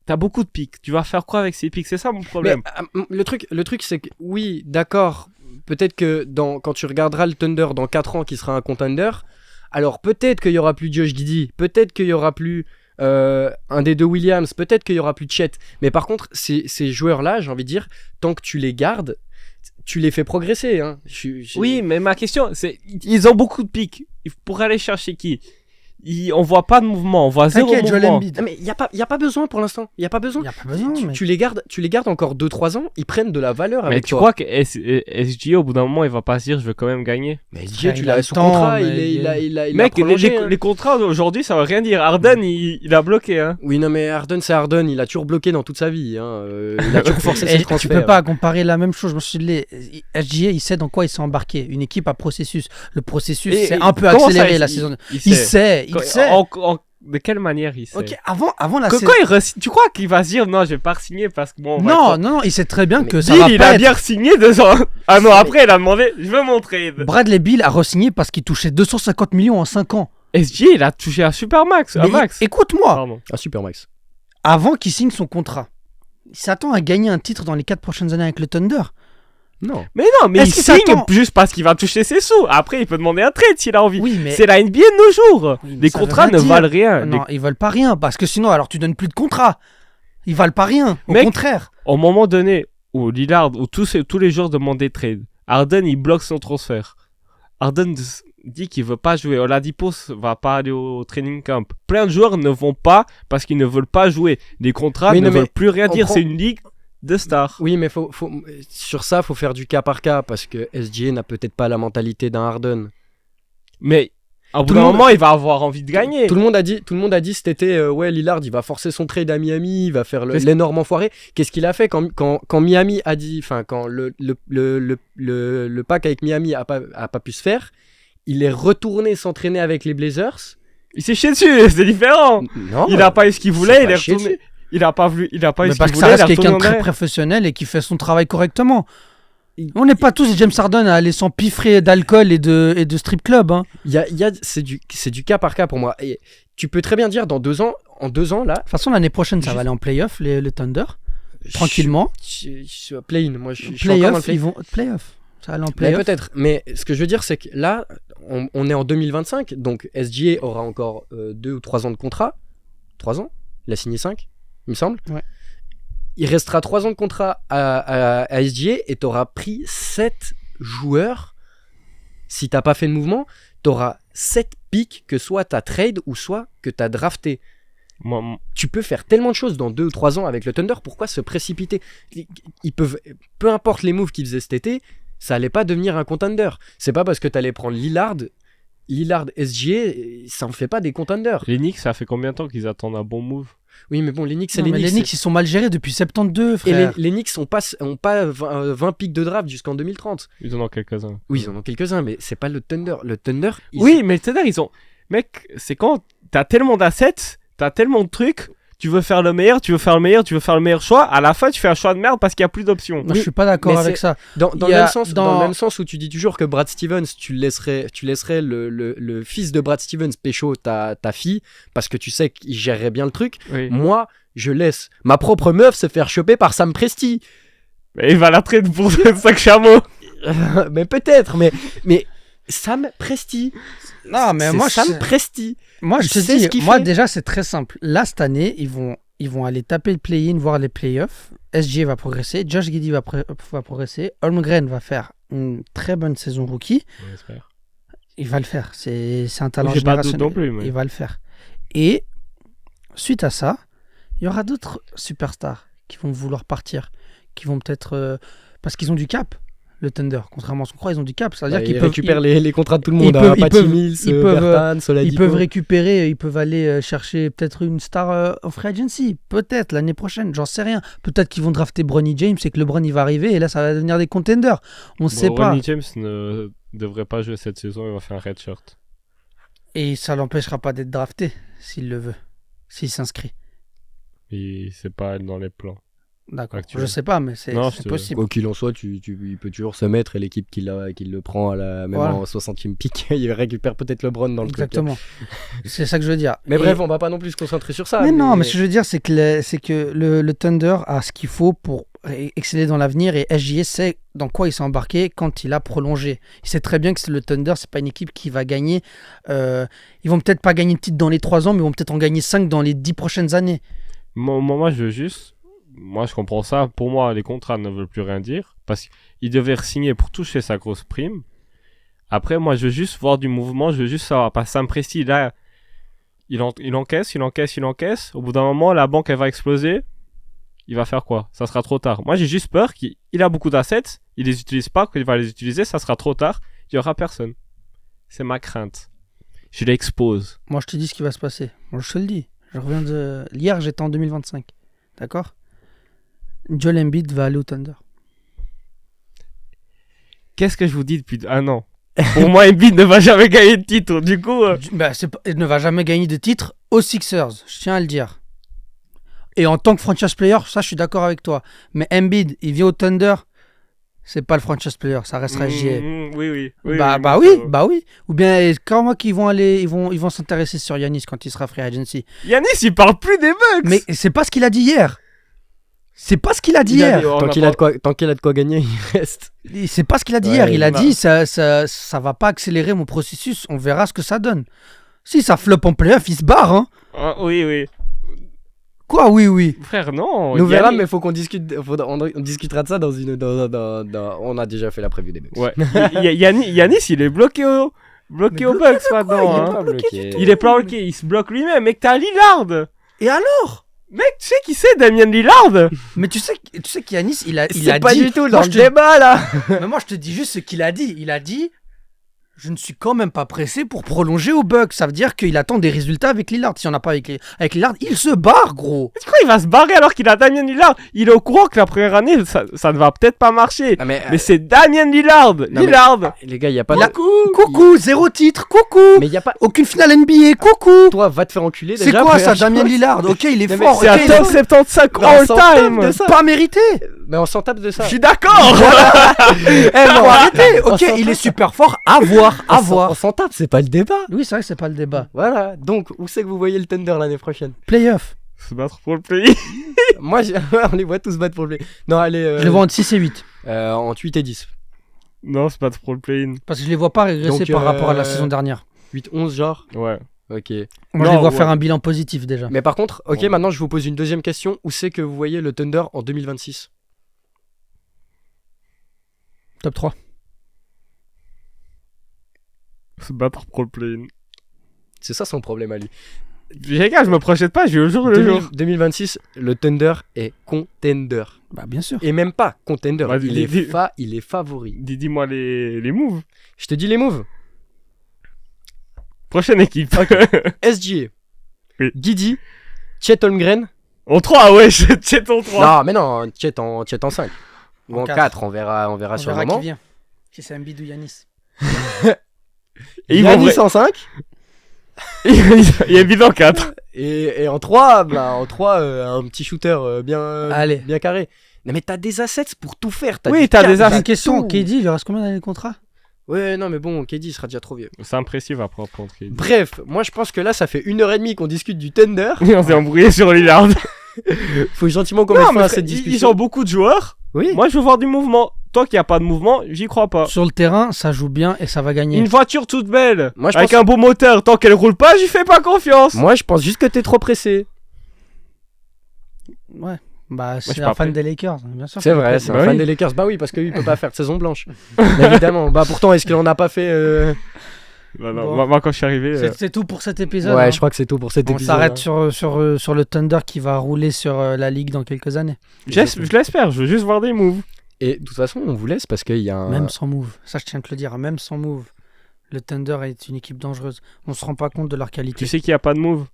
C: t'as beaucoup de pics, tu vas faire quoi avec ces pics? C'est ça mon problème.
A: Mais, le truc c'est que, oui, d'accord, peut-être que quand tu regarderas le Thunder dans 4 ans qui sera un contender, alors peut-être qu'il y aura plus Josh Giddey, peut-être qu'il y aura plus un des deux Williams, peut-être qu'il y aura plus de Chet, mais par contre, ces joueurs-là, j'ai envie de dire, tant que tu les gardes, tu les fais progresser. Hein.
C: Oui, mais ma question, c'est, ils ont beaucoup de pics. Pour aller chercher qui? on voit pas de mouvement, on voit zéro
B: T'inquiète, Joel
C: mouvement.
B: Embiid.
A: Non, mais il y a pas besoin pour l'instant. Il y a pas besoin.
B: Il y a pas besoin.
A: Tu,
B: mais-
A: tu les gardes encore 2-3 ans, ils prennent de la valeur
C: Mais
A: avec
C: tu
A: toi.
C: crois que SGA, au bout d'un moment, il va pas se dire, je veux quand même gagner.
A: Mais SGA, tu
B: Il a
A: l'as
B: le
A: sous
B: temps,
A: contrat,
B: mais
A: il a
C: Mec,
A: prolongé, hein.
C: les contrats d'aujourd'hui, ça veut rien dire. Harden, il a bloqué, hein.
A: Oui, non, mais Harden, c'est Harden, il a toujours bloqué dans toute sa vie. Hein. Il a toujours forcé ses
B: Et tu
A: transferts.
B: peux pas comparer la même chose. Je me suis dit, SGA, il sait dans quoi il s'est embarqué. Une équipe à processus. Le processus,
C: Et-
B: c'est
C: et
B: un peu
C: comment ça,
B: accéléré la saison.
C: Il
B: Il sait.
C: De quelle manière il sait
B: Ok, avant la
C: Quand
B: saison.
C: tu crois qu'il va se dire, non, je vais pas signer parce que bon. on va
B: Non,
C: être-
B: non, il sait très bien
A: Mais
B: que ça
C: Bill,
B: va
C: il
B: pas
C: a
B: être.
C: bien signé 2 ans. Un an après, il a demandé, je veux mon trade.
B: Bradley Beal a re-signé parce qu'il touchait 250 millions en 5 ans.
C: SGA, il a touché un super max. Un
B: Mais
C: max.
B: écoute-moi,
C: Pardon.
A: Ah, super, Max.
B: avant qu'il signe son contrat, il s'attend à gagner un titre dans les 4 prochaines années avec le Thunder.
A: Non.
C: Mais non, mais
B: Est-ce
C: il
B: qu'il
C: signe
B: s'attend
C: juste parce qu'il va toucher ses sous. Après, il peut demander un trade s'il a envie.
B: Oui, mais
C: C'est la NBA de nos jours.
B: Oui, mais
C: Les
B: ça veut
C: contrats
B: rien
C: ne
B: dire.
C: valent rien.
B: non, ils veulent pas rien parce que sinon, alors tu donnes plus de contrat. Ils valent pas rien. Au
C: Mec,
B: contraire.
C: Au moment donné où Lillard, où tous les joueurs demandaient trade, Harden, il bloque son transfert. Harden dit qu'il veut pas jouer. Oladipo va pas aller au training camp. Plein de joueurs ne vont pas parce qu'ils ne veulent pas jouer. Les contrats
A: Oui,
C: ne
A: non, mais
C: veulent plus rien
A: on
C: dire.
A: prend-
C: C'est une ligue de stars.
A: Oui, mais sur ça, faut faire du cas par cas parce que SGA n'a peut-être pas la mentalité d'un Harden.
C: Mais au bout
A: Tout
C: d'un
A: le monde-
C: moment, il va avoir envie de gagner.
A: Tout le monde a dit cet été, ouais, Lillard, il va forcer son trade à Miami, il va faire
C: Qu'est-ce-
A: l'énorme enfoiré. Qu'est-ce qu'il a fait quand Miami a dit, enfin, quand le pack avec Miami a pas pu se faire, il est retourné s'entraîner avec les Blazers.
C: Il s'est chié dessus, c'est différent.
A: Non,
C: Il a pas eu ce qu'il voulait, il
A: pas
C: est
A: chié
C: retourné. Il a pas eu
B: Mais
C: ce
B: parce
C: qu'il
B: que ça
C: voulait, il est
B: reste quelqu'un
C: retourné
B: de
C: en
B: très
C: arrière.
B: professionnel et qui fait son travail correctement. On n'est pas tous James Harden à aller s'empiffrer d'alcool et de strip club. Hein.
A: c'est du cas par cas pour moi. Et tu peux très bien dire en 2 ans là.
B: De toute façon, l'année prochaine, ça va aller en playoff, le Thunder. Tranquillement.
A: Je suis play-in, moi je suis encore dans le
B: Playoff,
A: play-in.
B: ils vont. Playoff. Ça va aller en
A: Mais
B: playoff.
A: peut-être. Mais ce que je veux dire, c'est que là, on est en 2025, donc SGA aura encore 2 ou 3 ans de contrat. 3 ans. Il a signé 5, il me semble.
B: Ouais.
A: Il restera 3 ans de contrat à SGA et t'auras pris 7 joueurs. Si t'as pas fait de mouvement, t'auras 7 picks que soit t'as trade ou soit que t'as drafté.
C: Moi,
A: Tu peux faire tellement de choses dans 2 ou 3 ans avec le Thunder, pourquoi se précipiter? Ils peuvent, peu importe les moves qu'ils faisaient cet été, ça allait pas devenir un contender. C'est pas parce que t'allais prendre Lillard, SGA, ça en fait pas des contenders.
C: les Knicks, ça fait combien de temps qu'ils attendent un bon move?
A: Oui, mais bon, les Knicks, c'est
B: Non,
A: les
B: mais
A: Knicks.
B: les Knicks, ils sont mal gérés depuis 72,
A: Et
B: frère.
A: les Knicks ont pas 20 pics de draft jusqu'en 2030.
C: Ils en ont quelques-uns.
A: Oui, ils en ont quelques-uns, mais c'est pas le Thunder. Le Thunder,
C: Oui, mais c'est-à-dire, ils ont. Mec, c'est quand t'as tellement d'assets, t'as tellement de trucs, tu veux faire le meilleur, tu veux faire le meilleur, tu veux faire le meilleur choix. À la fin, tu fais un choix de merde parce qu'il n'y a plus d'options.
B: Moi, je suis pas d'accord
A: mais
B: avec
A: c'est-
B: ça.
A: Dans
B: Il
A: le
B: y a
A: même sens,
B: dans-
A: dans le même sens où tu dis toujours que Brad Stevens, tu laisserais le fils de Brad Stevens pécho ta fille parce que tu sais qu'il gérerait bien le truc.
C: Oui.
A: Moi, je laisse ma propre meuf se faire choper par Sam Presti.
C: Et il va la traiter pour 5 chameaux.
A: Mais peut-être, mais Sam Presti.
B: Non, mais
A: C'est
B: moi,
A: Sam Presti.
B: moi, je
A: il
B: te
A: sait ce
B: dis,
A: qu'il
B: moi,
A: fait.
B: déjà, c'est très simple. Là, cette année, ils vont aller taper le play-in, voir les playoffs. SGA va progresser, Josh Giddey va progresser, Holmgren va faire une très bonne saison rookie.
C: J'espère.
B: Il va le faire. C'est un talent
C: J'ai pas de doute
B: générationnel.
C: non plus. Mais...
B: Il va le faire. Et suite à ça, il y aura d'autres superstars qui vont vouloir partir, qui vont peut-être parce qu'ils ont du cap. Le Thunder, contrairement à ce qu'on croit, ils ont du cap. C'est-à-dire qu'ils
A: Ils
B: peuvent
A: récupèrent les contrats de tout le
B: ils
A: monde.
B: peuvent- ils
A: Patty
B: peuvent-
A: Mills,
B: ils peuvent,
A: Bertan, Soladipo.
B: ils peuvent récupérer, ils peuvent aller chercher peut-être une star en free agency, peut-être l'année prochaine, j'en sais rien. Peut-être qu'ils vont drafter Bronny James et que LeBron il va arriver et là ça va devenir des contenders. On ne sait pas.
C: Ronnie James ne devrait pas jouer cette saison, il va faire un red shirt.
B: Et ça l'empêchera pas d'être drafté s'il le veut, s'il s'inscrit.
C: Et c'est pas dans les plans.
B: D'accord.
C: Actuel.
B: Je sais pas, mais c'est
C: Non,
B: possible.
A: Quoi qu'il en soit, il peut toujours se mettre et l'équipe qui le prend même
B: Voilà.
A: en 60e pick, il récupère peut-être LeBron dans le truc.
B: Exactement. C'est ça que je veux dire.
A: Mais
B: Et-
A: bref, on va pas non plus se concentrer sur ça.
B: Mais non, mais ce que je veux dire, c'est que le Thunder a ce qu'il faut pour exceller dans l'avenir et SGA sait dans quoi il s'est embarqué quand il a prolongé. Il sait très bien que le Thunder, c'est pas une équipe qui va gagner. Ils vont peut-être pas gagner de titre dans les 3 ans, mais ils vont peut-être en gagner 5 dans les 10 prochaines années.
C: Moi, je veux juste. Moi, je comprends ça. Pour moi, les contrats ne veulent plus rien dire. Parce qu'il devait signer pour toucher sa grosse prime. Après, moi, je veux juste voir du mouvement. Je veux juste savoir. Parce que Sam Presti, là, il encaisse. Au bout d'un moment, la banque, elle va exploser. Il va faire quoi? Ça sera trop tard. Moi, j'ai juste peur qu'il a beaucoup d'assets. Il les utilise pas. Quand il va les utiliser, ça sera trop tard. Il y aura personne. C'est ma crainte. Je l'expose.
B: Moi, je te dis ce qui va se passer. Moi, je te le dis. Je reviens de... Hier, j'étais en 2025. D'accord? Joel Embiid va aller au Thunder.
C: Qu'est-ce que je vous dis depuis un an? Pour moi, Embiid ne va jamais gagner de titre. Du coup...
B: Il ne va jamais gagner de titre aux Sixers. Je tiens à le dire. Et en tant que franchise player, ça, je suis d'accord avec toi. Mais Embiid, il vient au Thunder, c'est pas le franchise player, ça restera SGA.
C: Oui.
B: Bah oui. Ou bien, quand moi qu'ils vont aller, ils vont s'intéresser sur Giannis quand il sera free agency.
C: Giannis, il parle plus des Bucks.
B: Mais c'est pas ce qu'il a dit hier. C'est pas ce qu'il a dit
C: Il a
B: hier.
C: dit, oh,
A: Tant qu'il a de quoi gagner, il reste.
B: C'est pas ce qu'il a dit
A: Ouais,
B: hier. Il a
A: bah.
B: dit ça va pas accélérer mon processus. On verra ce que ça donne. Si ça flop en playoff, il se barre. Hein.
C: Ah, oui.
B: Quoi, oui.
C: Frère, non.
A: Nous verra,
C: Giannis-
A: mais faut qu'on discute. On discutera de ça dans une. On a déjà fait la preview des Bucks.
C: Ouais. Yanis, il est bloqué au Bucks maintenant.
A: Il est pas bloqué.
C: Il est pas bloqué, il se bloque lui-même. Mec, t'as Lillard.
B: Et alors?
C: Mec, tu sais qui c'est, Damien Lillard?
B: Mais tu sais qu'Yanis, il a
A: C'est pas
B: dit...
A: du tout
B: Moi,
A: dans
B: je
A: le
B: te-
A: débat là.
B: Mais moi, je te dis juste ce qu'il a dit. Il a dit, je ne suis quand même pas pressé pour prolonger au Bucks. Ça veut dire qu'il attend des résultats avec Lillard. Si on n'a pas avec Lillard, il se barre, gros.
C: Tu crois qu'il va se barrer alors qu'il a Damien Lillard? Il est au courant que la première année, ça ne va peut-être pas marcher.
A: Ah, mais
C: C'est Damien Lillard.
A: mais-
C: Lillard.
A: les gars, il y a pas.
B: La-
A: de...
B: Coucou, 0 titre, coucou.
A: Mais il y a pas.
B: Aucune finale NBA, coucou.
A: Toi, va te faire enculer.
B: C'est
A: déjà,
B: quoi
A: première
B: ça, Damien
A: chose.
B: Lillard? Ok, il est
A: Non, mais
B: fort.
C: C'est
B: ok,
C: un
B: il est
C: top 75
A: Mais on
C: all
A: s'en tape
C: time.
A: de ça.
B: pas mérité.
A: Mais on s'en tape de ça.
C: Je suis d'accord.
B: Faut arrêter.
A: On
B: Ok,
A: s'en
B: il
A: tape.
B: est super fort. À voir.
A: On s'en tape, c'est pas le débat.
B: Oui, c'est vrai que c'est pas le débat.
A: Voilà. Donc, où c'est que vous voyez le Thunder l'année prochaine?
B: Playoff.
C: Se battre pour le play.
A: Moi, on les voit tous battre pour le play. Non, allez.
B: Je les vois entre 6 et 8.
A: Entre 8 et 10.
C: Non, se battre pour le play-in.
B: Parce que je les vois pas régresser
A: Donc,
B: par rapport à la saison dernière.
A: 8-11, genre.
C: Ouais.
A: Ok.
B: Moi,
C: Non,
B: je les vois
C: ouais.
B: faire un bilan positif déjà.
A: Mais par contre, ok,
C: Ouais.
A: maintenant je vous pose une deuxième question. Où c'est que vous voyez le Thunder en 2026?
B: Top 3.
C: Se battre pour le play-in.
A: C'est ça son problème à lui.
C: Les gars, je me projette pas, je vais au jour le jour.
A: 2026, le Thunder est contender.
B: Bah, bien sûr.
A: Et même pas contender.
C: Bah,
A: il est favori.
C: Dis-moi les moves.
A: Je te dis les moves.
C: Prochaine équipe.
A: SGA.
C: Oui.
A: Guidi. Chet Holmgren.
C: En 3, ouais, c'est ton 3.
A: Non, mais non, Chet en 5. Ou
B: En
A: en
B: quatre.
A: 4, on verra
B: On
A: sur le
B: verra
A: moment.
B: qui vient. Si c'est Embiid ou Yanis.
C: Et ils vont
A: Giannis en 5.
C: Il y a Embiid en 4.
A: Et en 3, un petit shooter
B: Allez.
A: bien carré. Non, mais t'as des assets pour tout faire.
C: Oui,
A: du
C: t'as
A: cap,
C: des assets.
B: J'ai une question.
A: tout.
B: KD, il lui reste combien d'années de contrat?
A: Ouais, non, mais bon, KD sera déjà trop vieux.
C: C'est impressif après prendre KD.
A: Bref, moi je pense que là, ça fait 1h30 qu'on discute du Thunder.
C: On s'est embrouillé sur Lillard.
A: Faut gentiment qu'on mette
C: Non,
A: fin
C: mais
A: à cette
C: ils
A: discussion.
C: ont beaucoup de joueurs.
A: Oui.
C: Moi, je veux voir du mouvement. Toi qui a pas de mouvement, j'y crois pas.
B: Sur le terrain, ça joue bien et ça va gagner.
C: Une voiture toute belle,
A: Moi, je
C: avec
A: pense-
C: un beau moteur, tant qu'elle roule pas, j'y fais pas confiance.
A: Moi, je pense juste que t'es trop pressé.
B: Ouais. Bah,
C: suis
B: c'est
C: pas
B: un fan
C: prêt.
B: des Lakers, bien sûr.
A: C'est vrai, c'est
C: Bah
A: un
C: oui.
A: fan des Lakers. Bah oui, parce qu'il peut pas faire de saison blanche. Évidemment. Bah pourtant, est-ce qu'il en a pas fait
C: Non,
B: Bon.
C: moi, quand je suis arrivé,
B: C'est tout pour cet épisode.
A: Ouais,
B: hein.
A: je crois que c'est tout pour cet
B: On
A: épisode.
B: s'arrête sur le Thunder qui va rouler sur la ligue dans quelques années.
C: je l'espère, je veux juste voir des moves.
A: Et de toute façon, on vous laisse parce qu'il y a un.
B: Même sans move. Ça, je tiens à te le dire. Même sans move. Le Thunder est une équipe dangereuse. On se rend pas compte de leur qualité.
C: Tu sais qu'il n'y a pas de move?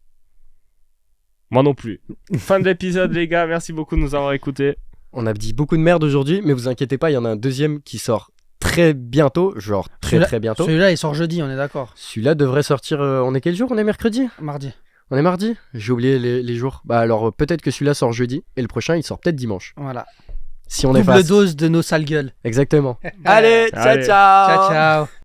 C: Moi non plus. Fin de l'épisode, les gars. Merci beaucoup de nous avoir écoutés.
A: On a dit beaucoup de merde aujourd'hui, mais vous inquiétez pas, il y en a un deuxième qui sort très bientôt, genre très
B: Celui-là-
A: très bientôt.
B: Celui-là, il sort jeudi, on est d'accord.
A: Celui-là devrait sortir. On est quel jour? On est mercredi?
B: Mardi.
A: On est mardi? J'ai oublié les jours. Bah alors peut-être que celui-là sort jeudi et le prochain il sort peut-être dimanche.
B: Voilà.
A: Si on est
B: Double
A: fast.
B: dose de nos sales gueules.
A: Exactement. Allez, ciao
C: Allez.
A: ciao.
B: Ciao, ciao.